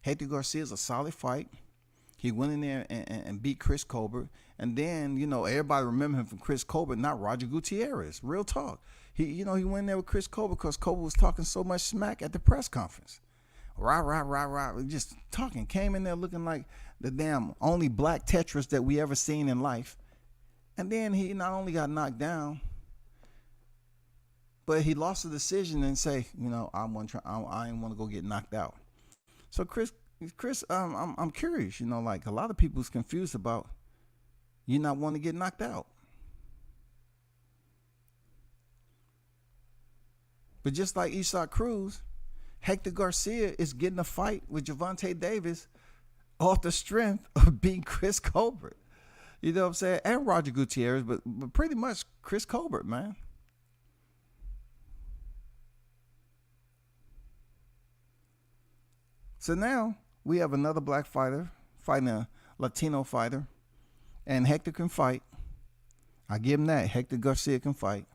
Hector Garcia is a solid fight. He went in there and beat Chris Colbert. And then, everybody remember him from Chris Colbert, not Roger Gutierrez. Real talk. He went in there with Chris Colbert because Colbert was talking so much smack at the press conference. rah, just talking. Came in there looking like the damn only black Tetris that we ever seen in life. And then he not only got knocked down, but he lost the decision and say, I ain't want to go get knocked out. So Chris, I'm curious. Like a lot of people's confused about you not want to get knocked out. But just like Isaac Cruz, Hector Garcia is getting a fight with Gervonta Davis off the strength of beating Chris Colbert. You know what I'm saying? And Roger Gutierrez, but pretty much Chris Colbert, man. So now we have another black fighter fighting a Latino fighter, and Hector can fight. I give him that. Hector Garcia can fight.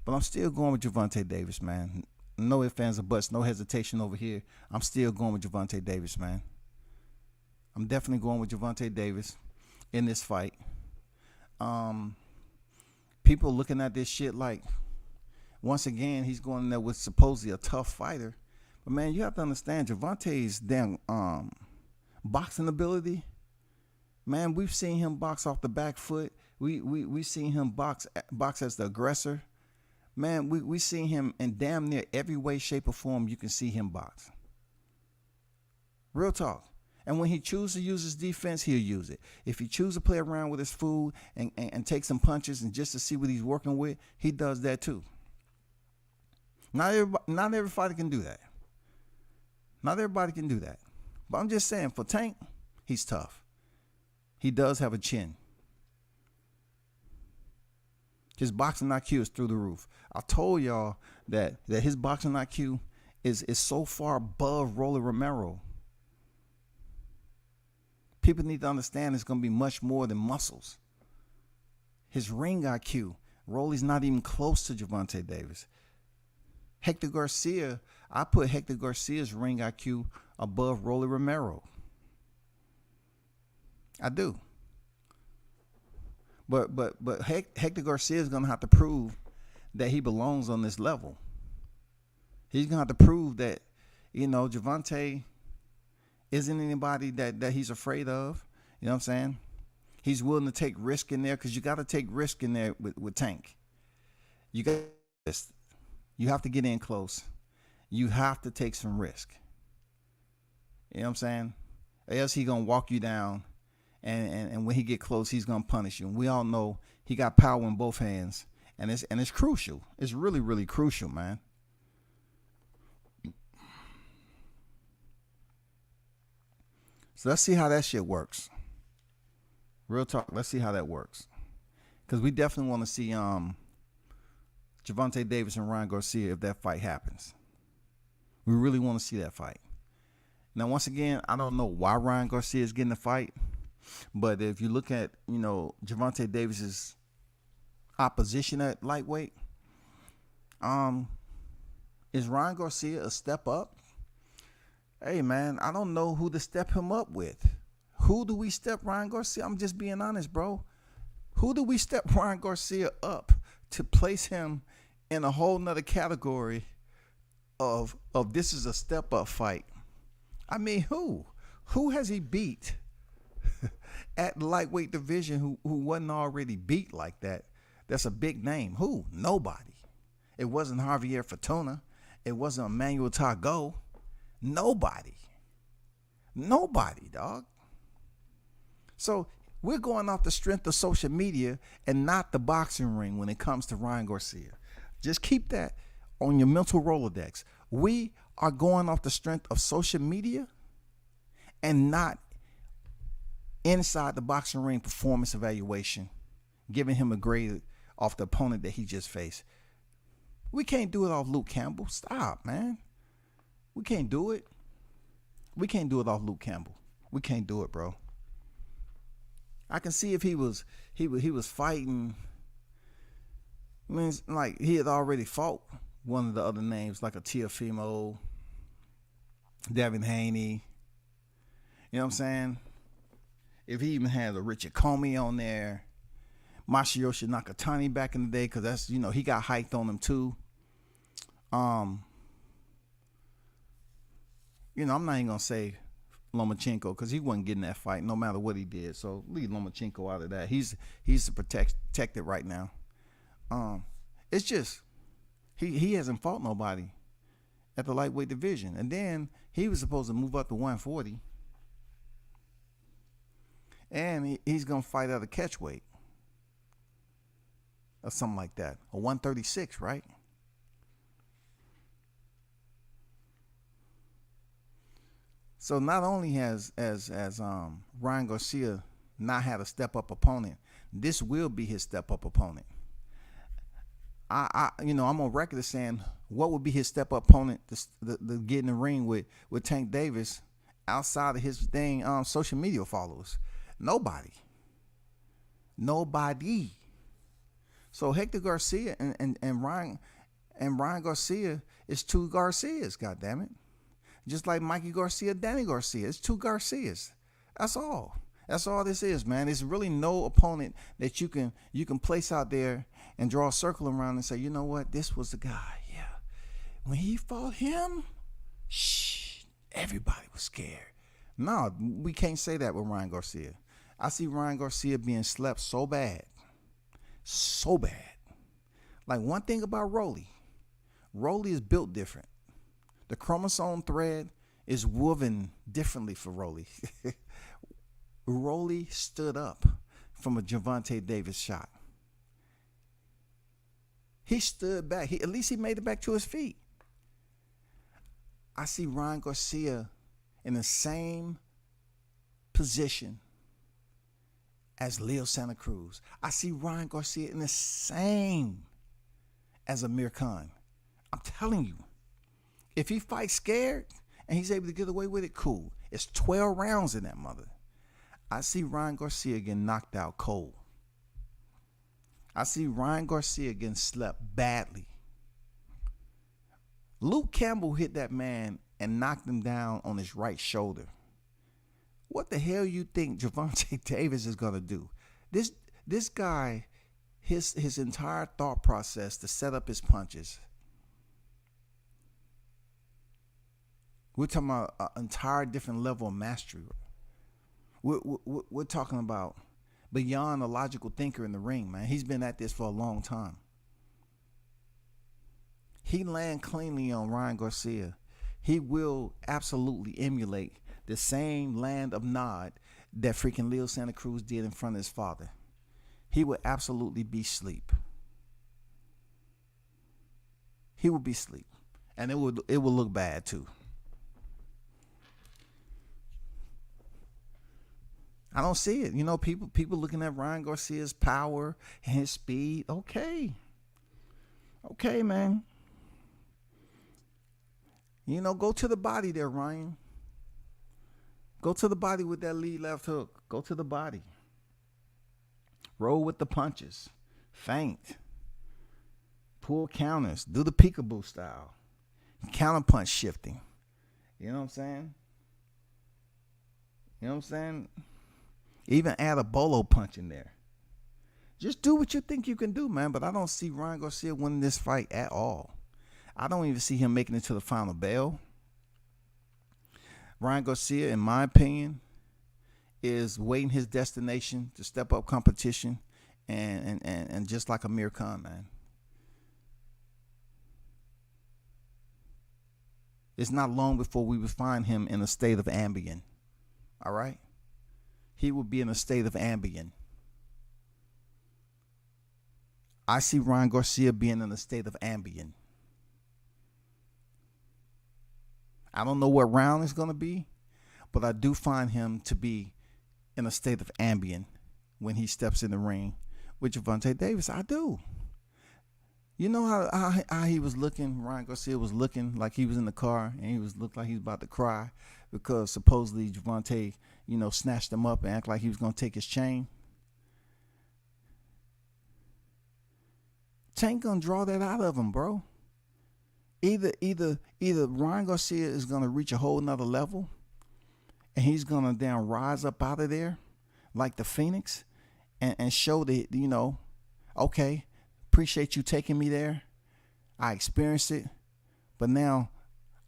But I'm still going with Gervonta Davis, man. No ifs, ands, or buts. No hesitation over here. I'm still going with Gervonta Davis, man. I'm definitely going with Gervonta Davis in this fight. People looking at this shit like, once again, he's going in there with supposedly a tough fighter. But, man, you have to understand, Gervonta's damn boxing ability, man, we've seen him box off the back foot. We've seen him box as the aggressor. Man, we seen him in damn near every way, shape, or form you can see him box. Real talk. And when he chooses to use his defense, he'll use it. If he chooses to play around with his food and take some punches and just to see what he's working with, he does that too. Not every fighter can do that. Not everybody can do that. But I'm just saying, for Tank, he's tough. He does have a chin. His boxing IQ is through the roof. I told y'all that his boxing IQ is so far above Rolly Romero. People need to understand it's going to be much more than muscles. His ring IQ, Rolly's not even close to Gervonta Davis. Hector Garcia, I put Hector Garcia's ring IQ above Rolly Romero. I do. But Hector Garcia is gonna have to prove that he belongs on this level. He's gonna have to prove that, Gervonta isn't anybody that he's afraid of. You know what I'm saying? He's willing to take risk in there, because you got to take risk in there with Tank. You have to get in close. You have to take some risk. You know what I'm saying? Or else he gonna walk you down. And when he get close, he's gonna punish you. And we all know he got power in both hands, and it's crucial. It's really, really crucial, man. So let's see how that shit works. Real talk. Let's see how that works, because we definitely want to see Gervonta Davis and Ryan Garcia if that fight happens. We really want to see that fight. Now, once again, I don't know why Ryan Garcia is getting the fight. But if you look at, Gervonta Davis's opposition at lightweight, is Ryan Garcia a step up? Hey, man, I don't know who to step him up with. Who do we step Ryan Garcia? I'm just being honest, bro. Who do we step Ryan Garcia up to place him in a whole nother category of this is a step up fight? I mean, who? Who has he beat at the lightweight division who wasn't already beat like that? That's a big name. Who? Nobody. It wasn't Javier Fortuna. It wasn't Emmanuel Tago. Nobody, dog. So we're going off the strength of social media and not the boxing ring when it comes to Ryan Garcia. Just keep that on your mental Rolodex. We are going off the strength of social media and not inside the boxing ring performance evaluation, giving him a grade off the opponent that he just faced. We can't do it off Luke Campbell. Stop, man. We can't do it. We can't do it off Luke Campbell. We can't do it, bro. I can see if he was fighting. I mean, like he had already fought one of the other names, like a Teofimo, Devin Haney. You know what I'm saying? If he even had a Richard Comey on there, Masayoshi Nakatani back in the day, because that's, he got hyped on him too. I'm not even gonna say Lomachenko because he wasn't getting that fight no matter what he did. So leave Lomachenko out of that. He's protected right now. It's just he hasn't fought nobody at the lightweight division, and then he was supposed to move up to 140, and he's gonna fight at a catchweight or something like that, or 136, right? So not only has Ryan Garcia not had a step up opponent, this will be his step up opponent. I'm on record as saying what would be his step up opponent to get in the ring with Tank Davis outside of his social media followers. Nobody. So Hector Garcia and Ryan Garcia is two Garcias, goddammit. Just like Mikey Garcia, Danny Garcia. It's two Garcias. That's all. That's all this is, man. There's really no opponent that you can place out there and draw a circle around and say, you know what, this was the guy. Yeah. When he fought him, everybody was scared. No, we can't say that with Ryan Garcia. I see Ryan Garcia being slept so bad. So bad. Like, one thing about Rolly is built different. The chromosome thread is woven differently for Rolly. Rolly stood up from a Gervonta Davis shot. He stood back. At least he made it back to his feet. I see Ryan Garcia in the same position as Leo Santa Cruz. I see Ryan Garcia in the same as Amir Khan. I'm telling you, if he fights scared and he's able to get away with it, cool. It's 12 rounds in that mother. I see Ryan Garcia getting knocked out cold. I see Ryan Garcia getting slept badly. Luke Campbell hit that man and knocked him down on his right shoulder. What the hell you think Gervonta Davis is going to do? This guy, his entire thought process to set up his punches. We're talking about an entire different level of mastery. We're talking about beyond a logical thinker in the ring, man. He's been at this for a long time. He land cleanly on Ryan Garcia. He will absolutely emulate the same land of nod that freaking Leo Santa Cruz did in front of his father. He would absolutely be asleep. He would be asleep. And it will look bad too. I don't see it. People looking at Ryan Garcia's power and his speed. Okay, man. Go to the body there, Ryan. Go to the body with that lead left hook. Go to the body. Roll with the punches. Feint. Pull counters. Do the peekaboo style. Counter punch shifting. You know what I'm saying? Even add a bolo punch in there. Just do what you think you can do, man. But I don't see Ryan Garcia winning this fight at all. I don't even see him making it to the final bell. Ryan Garcia, in my opinion, is waiting his destination to step up competition and just like Amir Khan, man. It's not long before we would find him in a state of Ambien. All right? He will be in a state of Ambien. I see Ryan Garcia being in a state of Ambien. I don't know what round it's going to be, but I do find him to be in a state of Ambien when he steps in the ring with Gervonta Davis. I do. You know how he was looking, Ryan Garcia was looking like he was in the car and he looked like he was about to cry because supposedly Gervonta, snatched him up and act like he was going to take his chain. Tank going to draw that out of him, bro. Either Ryan Garcia is going to reach a whole nother level and he's going to rise up out of there like the Phoenix and show that, okay, appreciate you taking me there. I experienced it, but now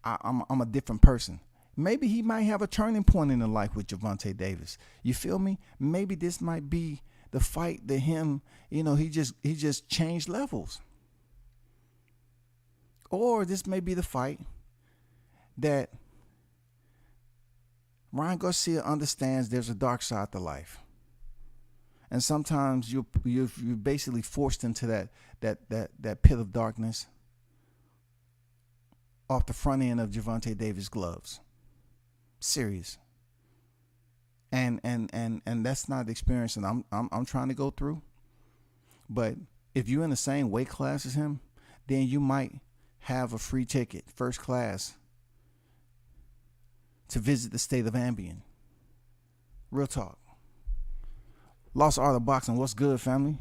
I'm a different person. Maybe he might have a turning point in the life with Gervonta Davis. You feel me? Maybe this might be the fight that him, he just changed levels. Or this may be the fight that Ryan Garcia understands there's a dark side to life. And sometimes you're basically forced into that pit of darkness off the front end of Gervonta Davis' gloves. Serious. And that's not the experience that I'm trying to go through. But if you're in the same weight class as him, then you might have a free ticket, first class, to visit the state of Ambien. Real talk. Lost Art of Boxing. What's good, family?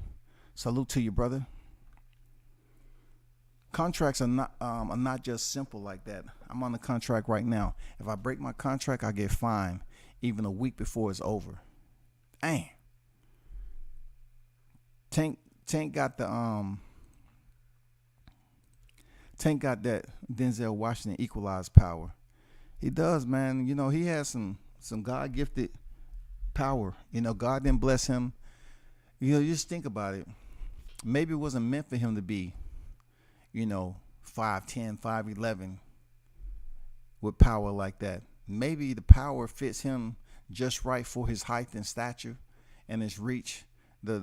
Salute to you, brother. Contracts are not just simple like that. I'm on the contract right now. If I break my contract, I get fined even a week before it's over. Dang. Tank got the Tank got that Denzel Washington equalized power. He does, man. He has some God gifted power. God didn't bless him. You just think about it. Maybe it wasn't meant for him to be, 5'10", 5'11", with power like that. Maybe the power fits him just right for his height and stature and his reach, the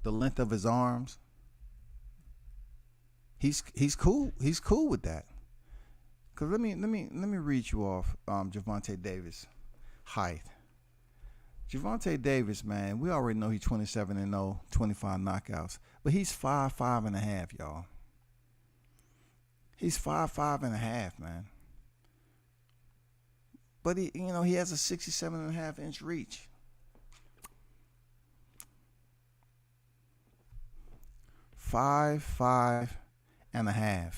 length of his arms. He's cool. He's cool with that. Cause let me read you off Gervonta Davis' height. Gervonta Davis, man, we already know he's 27-0, 25 knockouts, but he's 5'5.5", y'all. He's 5'5.5", man. But he has a 67.5-inch reach. 5'5.5".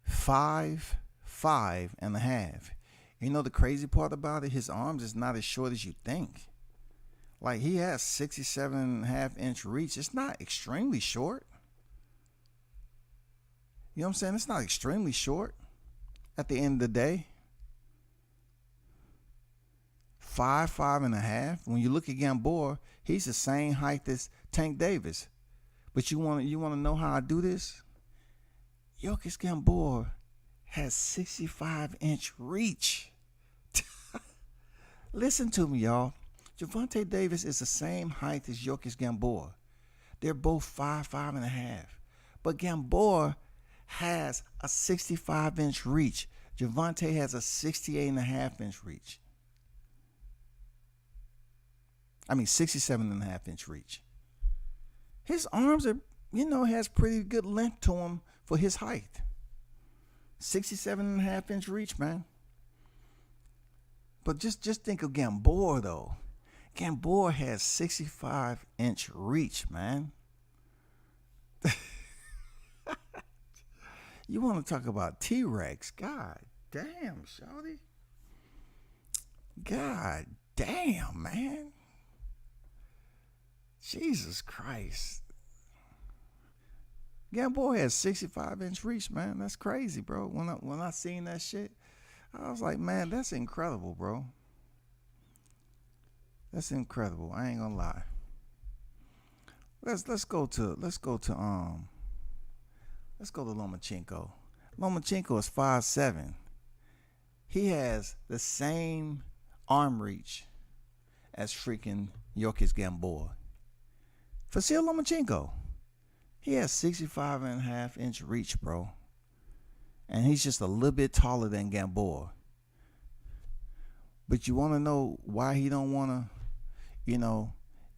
5'5.5". The crazy part about it, his arms is not as short as you think. Like, he has 67.5-inch reach. It's not extremely short. You know what I'm saying? It's not extremely short at the end of the day. 5'5.5". When you look at Gamboa, he's the same height as Tank Davis. But you want to know how I do this? Yokis Gamboa has 65-inch reach. Listen to me, y'all. Gervonta Davis is the same height as Yokis Gamboa. They're both 5'5.5". But Gamboa has a 65-inch reach. Gervonta has a 68.5-inch reach. 67.5-inch reach. His arms are, has pretty good length to him for his height. 67.5-inch reach, man. But just think of Gamboa, though. Gamboa has 65-inch reach, man. You want to talk about T-Rex? God damn, shawty. God damn, man. Jesus Christ. Gamboa has 65-inch reach, man. That's crazy, bro. When I seen that shit, I was like, man, that's incredible, bro. That's incredible. I ain't gonna lie. Let's go to Lomachenko. Lomachenko is 5'7". He has the same arm reach as freaking Yokis Gamboa. Vasil Lomachenko, he has 65.5-inch reach, bro. And he's just a little bit taller than Gamboa. But you want to know why he don't want to,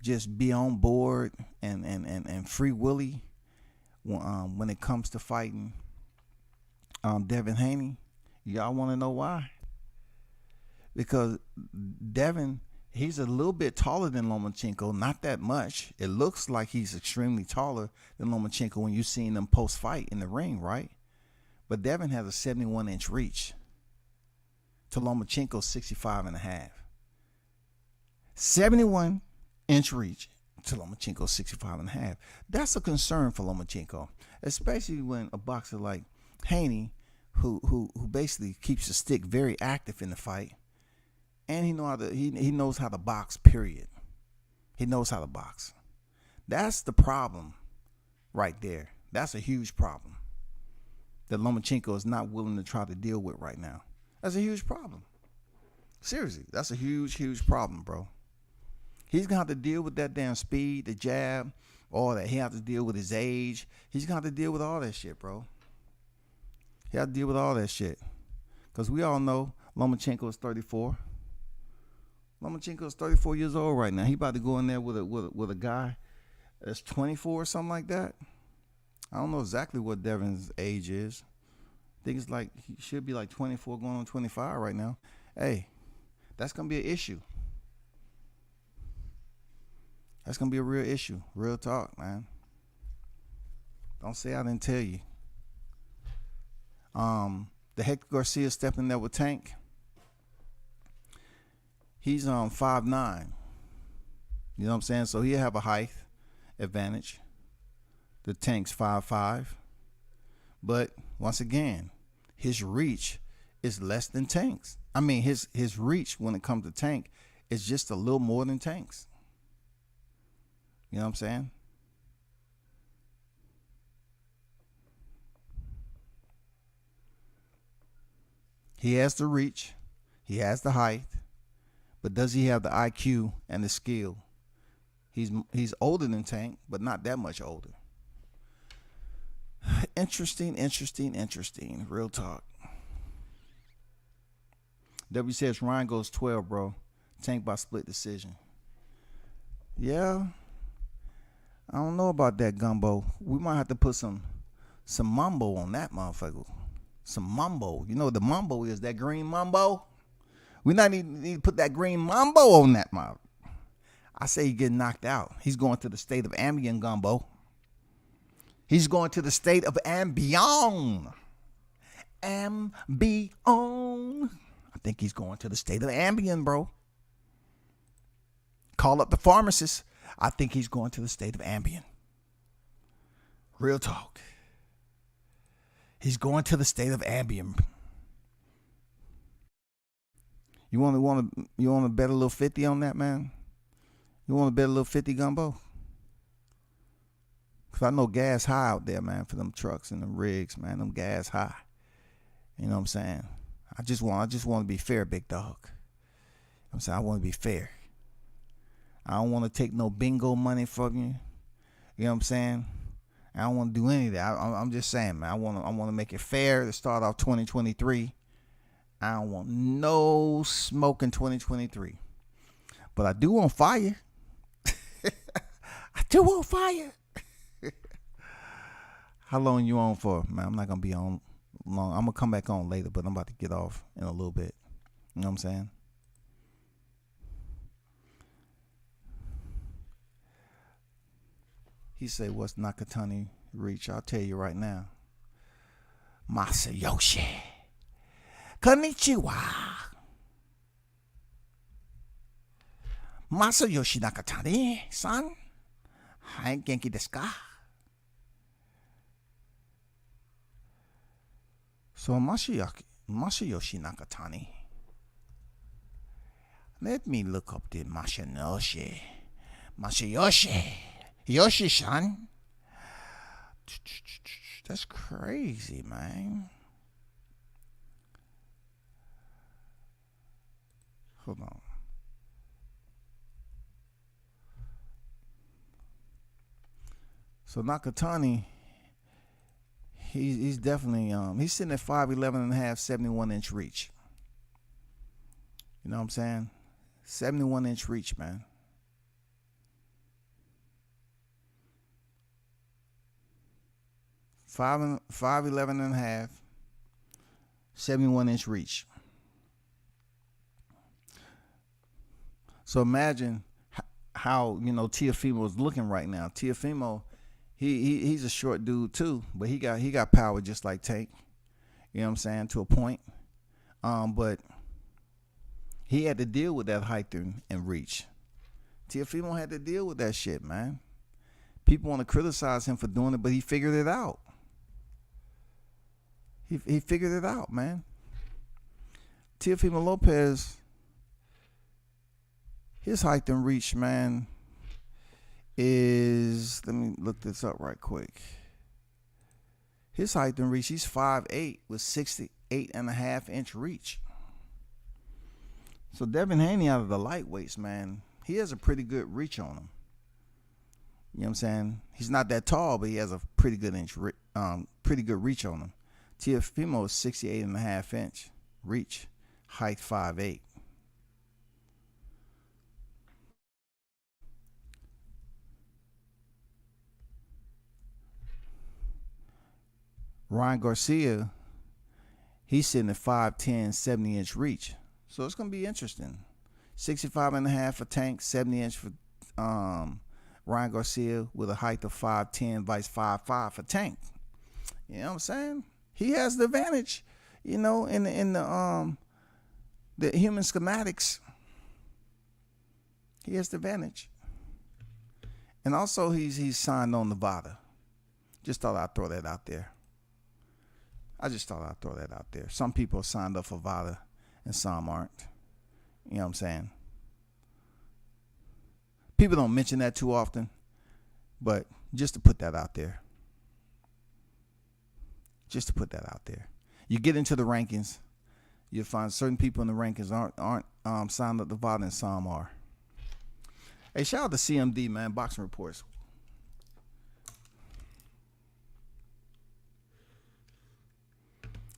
just be on board and free willy when it comes to fighting Devin Haney? Y'all want to know why? Because Devin, he's a little bit taller than Lomachenko, not that much. It looks like he's extremely taller than Lomachenko when you're seeing them post-fight in the ring, right? But Devin has a 71-inch reach to Lomachenko's 65.5. 71-inch reach to Lomachenko 65 and a half. That's a concern for Lomachenko, especially when a boxer like Haney, who basically keeps the stick very active in the fight, and he knows how to box. Period. He knows how to box. That's the problem, right there. That's a huge problem that Lomachenko is not willing to try to deal with right now. That's a huge problem. Seriously, that's a huge problem, bro. He's going to have to deal with that damn speed, the jab, all that. He has to deal with his age. He's going to have to deal with all that shit, bro. He has to deal with all that shit. Because we all know Lomachenko is 34. Lomachenko is 34 years old right now. He about to go in there with a guy that's 24 or something like that. I don't know exactly what Devin's age is. I think it's like, he should be like 24 going on 25 right now. Hey, that's going to be an issue. That's going to be a real issue. Real talk, man. Don't say I didn't tell you. The Hector Garcia stepping there with Tank. He's 5'9". You know what I'm saying? So he'll have a height advantage. The Tank's 5'5". But once again, his reach is less than Tank's. I mean, his reach when it comes to Tank is just a little more than Tank's. You know what I'm saying? He has the reach. He has the height. But does he have the IQ and the skill? He's older than Tank, but not that much older. Interesting. Real talk. W says Ryan goes 12, bro. Tank by split decision. Yeah. I don't know about that, Gumbo. We might have to put some mambo on that motherfucker. Some mambo. You know what the mambo is? That green mambo? We not need to put that green mambo on that motherfucker. I say he get knocked out. He's going to the state of Ambien, Gumbo. He's going to the state of Ambien. Ambien. I think he's going to the state of Ambien, bro. Call up the pharmacist. I think he's going to the state of Ambien. Real talk. He's going to the state of Ambien. You want to bet a little 50 on that, man? You want to bet a little 50, Gumbo? Because I know gas high out there, man, for them trucks and them rigs, man. Them gas high. You know what I'm saying? I just want to be fair, big dog. You know what I'm saying? I want to be fair. I don't want to take no bingo money from you. You know what I'm saying? I don't want to do any of that. I'm just saying, man. I want to make it fair to start off 2023. I don't want no smoke in 2023. But I do want fire. I do want fire. How long you on for, man? I'm not going to be on long. I'm going to come back on later, but I'm about to get off in a little bit. You know what I'm saying? He said, what's Nakatani reach? I'll tell you right now. Masayoshi. Konnichiwa. Masayoshi Nakatani-san. Hai, genki desu ka? So Masayoshi Nakatani. Let me look up the Masayoshi. Masayoshi. Yoshi-san. That's crazy, man. Hold on. So Nakatani, he's definitely he's sitting at 5'11 and a half, 71-inch reach. You know what I'm saying? 71-inch reach, man. 5'11 and a half, 71-inch reach. So imagine how, you know, Teofimo is looking right now. Teofimo, he's a short dude too, but he got power just like Tank. You know what I'm saying? To a point. But he had to deal with that height and reach. Teofimo had to deal with that shit, man. People want to criticize him for doing it, but he figured it out. He figured it out, man. Teofimo Lopez, his height and reach, man, is, let me look this up right quick. His height and reach, he's 5'8" with 68.5-inch reach. So Devin Haney, out of the lightweights, man, he has a pretty good reach on him. You know what I'm saying? He's not that tall, but he has a pretty good reach on him. Teofimo is 68.5-inch reach, height 5'8". Ryan Garcia, he's sitting at 5'10", 70-inch reach. So it's going to be interesting. 65.5 for Tank, 70-inch for Ryan Garcia, with a height of 5'10", vice 5'5" for Tank. You know what I'm saying? He has the advantage, you know, in the human schematics. He has the advantage. And also he's signed on Nevada. Just thought I'd throw that out there. Some people are signed up for Nevada and some aren't. You know what I'm saying? People don't mention that too often, but just to put that out there. You get into the rankings, you'll find certain people in the rankings aren't signed up to Nevada and some are. Hey, shout out to CMD, man, Boxing Reports.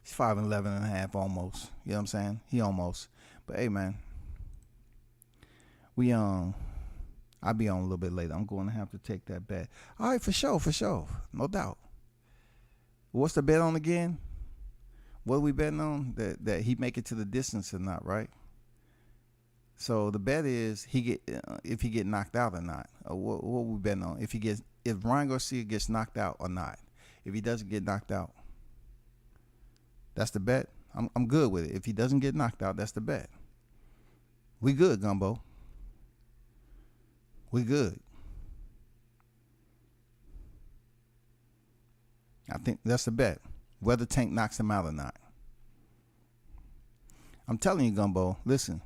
He's 5'11.5" almost. You know what I'm saying? He almost. But hey, man, I'll be on a little bit later. I'm going to have to take that bet. All right, for sure. No doubt. What's the bet on again? What are we betting on? That he make it to the distance or not, right? So the bet is if he get knocked out or not. What are we betting on? If Ryan Garcia gets knocked out or not. If he doesn't get knocked out, that's the bet. I'm good with it. If he doesn't get knocked out, that's the bet. We good, Gumbo. We good. I think that's the bet. Whether Tank knocks him out or not. I'm telling you, Gumbo, listen.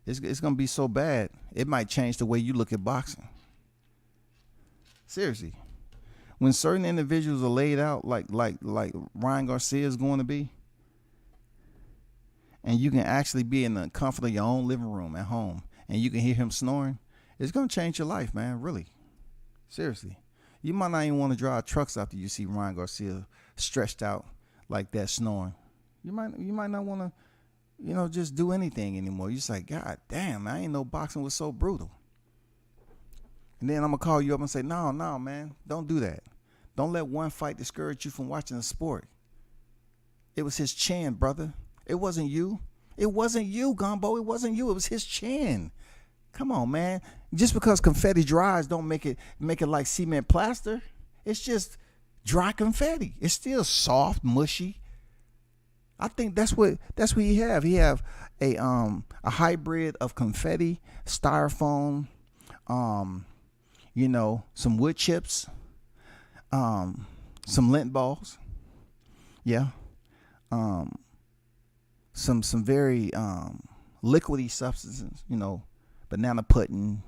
It's going to be so bad, it might change the way you look at boxing. Seriously. When certain individuals are laid out like Ryan Garcia is going to be, and you can actually be in the comfort of your own living room at home, and you can hear him snoring, it's going to change your life, man, really. Seriously. You might not even want to drive trucks after you see Ryan Garcia stretched out like that snoring. You might not want to, you know, just do anything anymore. You're just like, God damn, I ain't know boxing was so brutal. And then I'm going to call you up and say, no, man, don't do that. Don't let one fight discourage you from watching the sport. It was his chin, brother. It wasn't you. It wasn't you, Gumbo. It wasn't you. It was his chin. Come on, man. Just because confetti dries don't make it like cement plaster. It's just dry confetti. It's still soft, mushy. I think that's what he have. He have a hybrid of confetti, styrofoam, you know, some wood chips, some lint balls. Yeah. Some very liquidy substances, you know, banana pudding,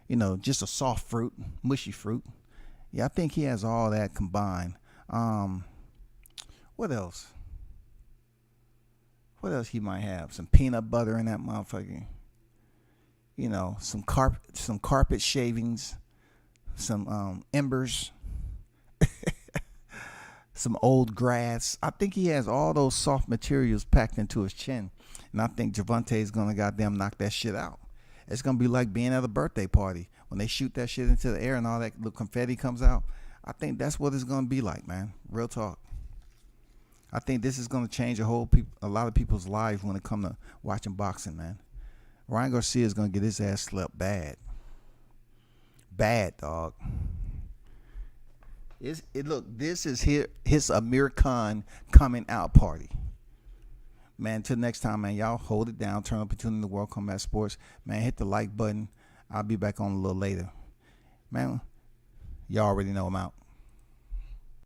you know, just a soft fruit, mushy fruit. Yeah, I think he has all that combined. What else? What else he might have? Some peanut butter in that motherfucker. You know, some carpet shavings, some embers, some old grass. I think he has all those soft materials packed into his chin. And I think Javante is going to goddamn knock that shit out. It's going to be like being at a birthday party. When they shoot that shit into the air and all that little confetti comes out, I think that's what it's going to be like, man. Real talk. I think this is going to change a lot of people's lives when it comes to watching boxing, man. Ryan Garcia is going to get his ass slapped bad. Bad, dog. Look, this is his Amir Khan coming out party. Man, till next time, man, y'all hold it down. Turn up and tune in to World Combat Sports. Man, hit the like button. I'll be back on a little later. Man, y'all already know I'm out.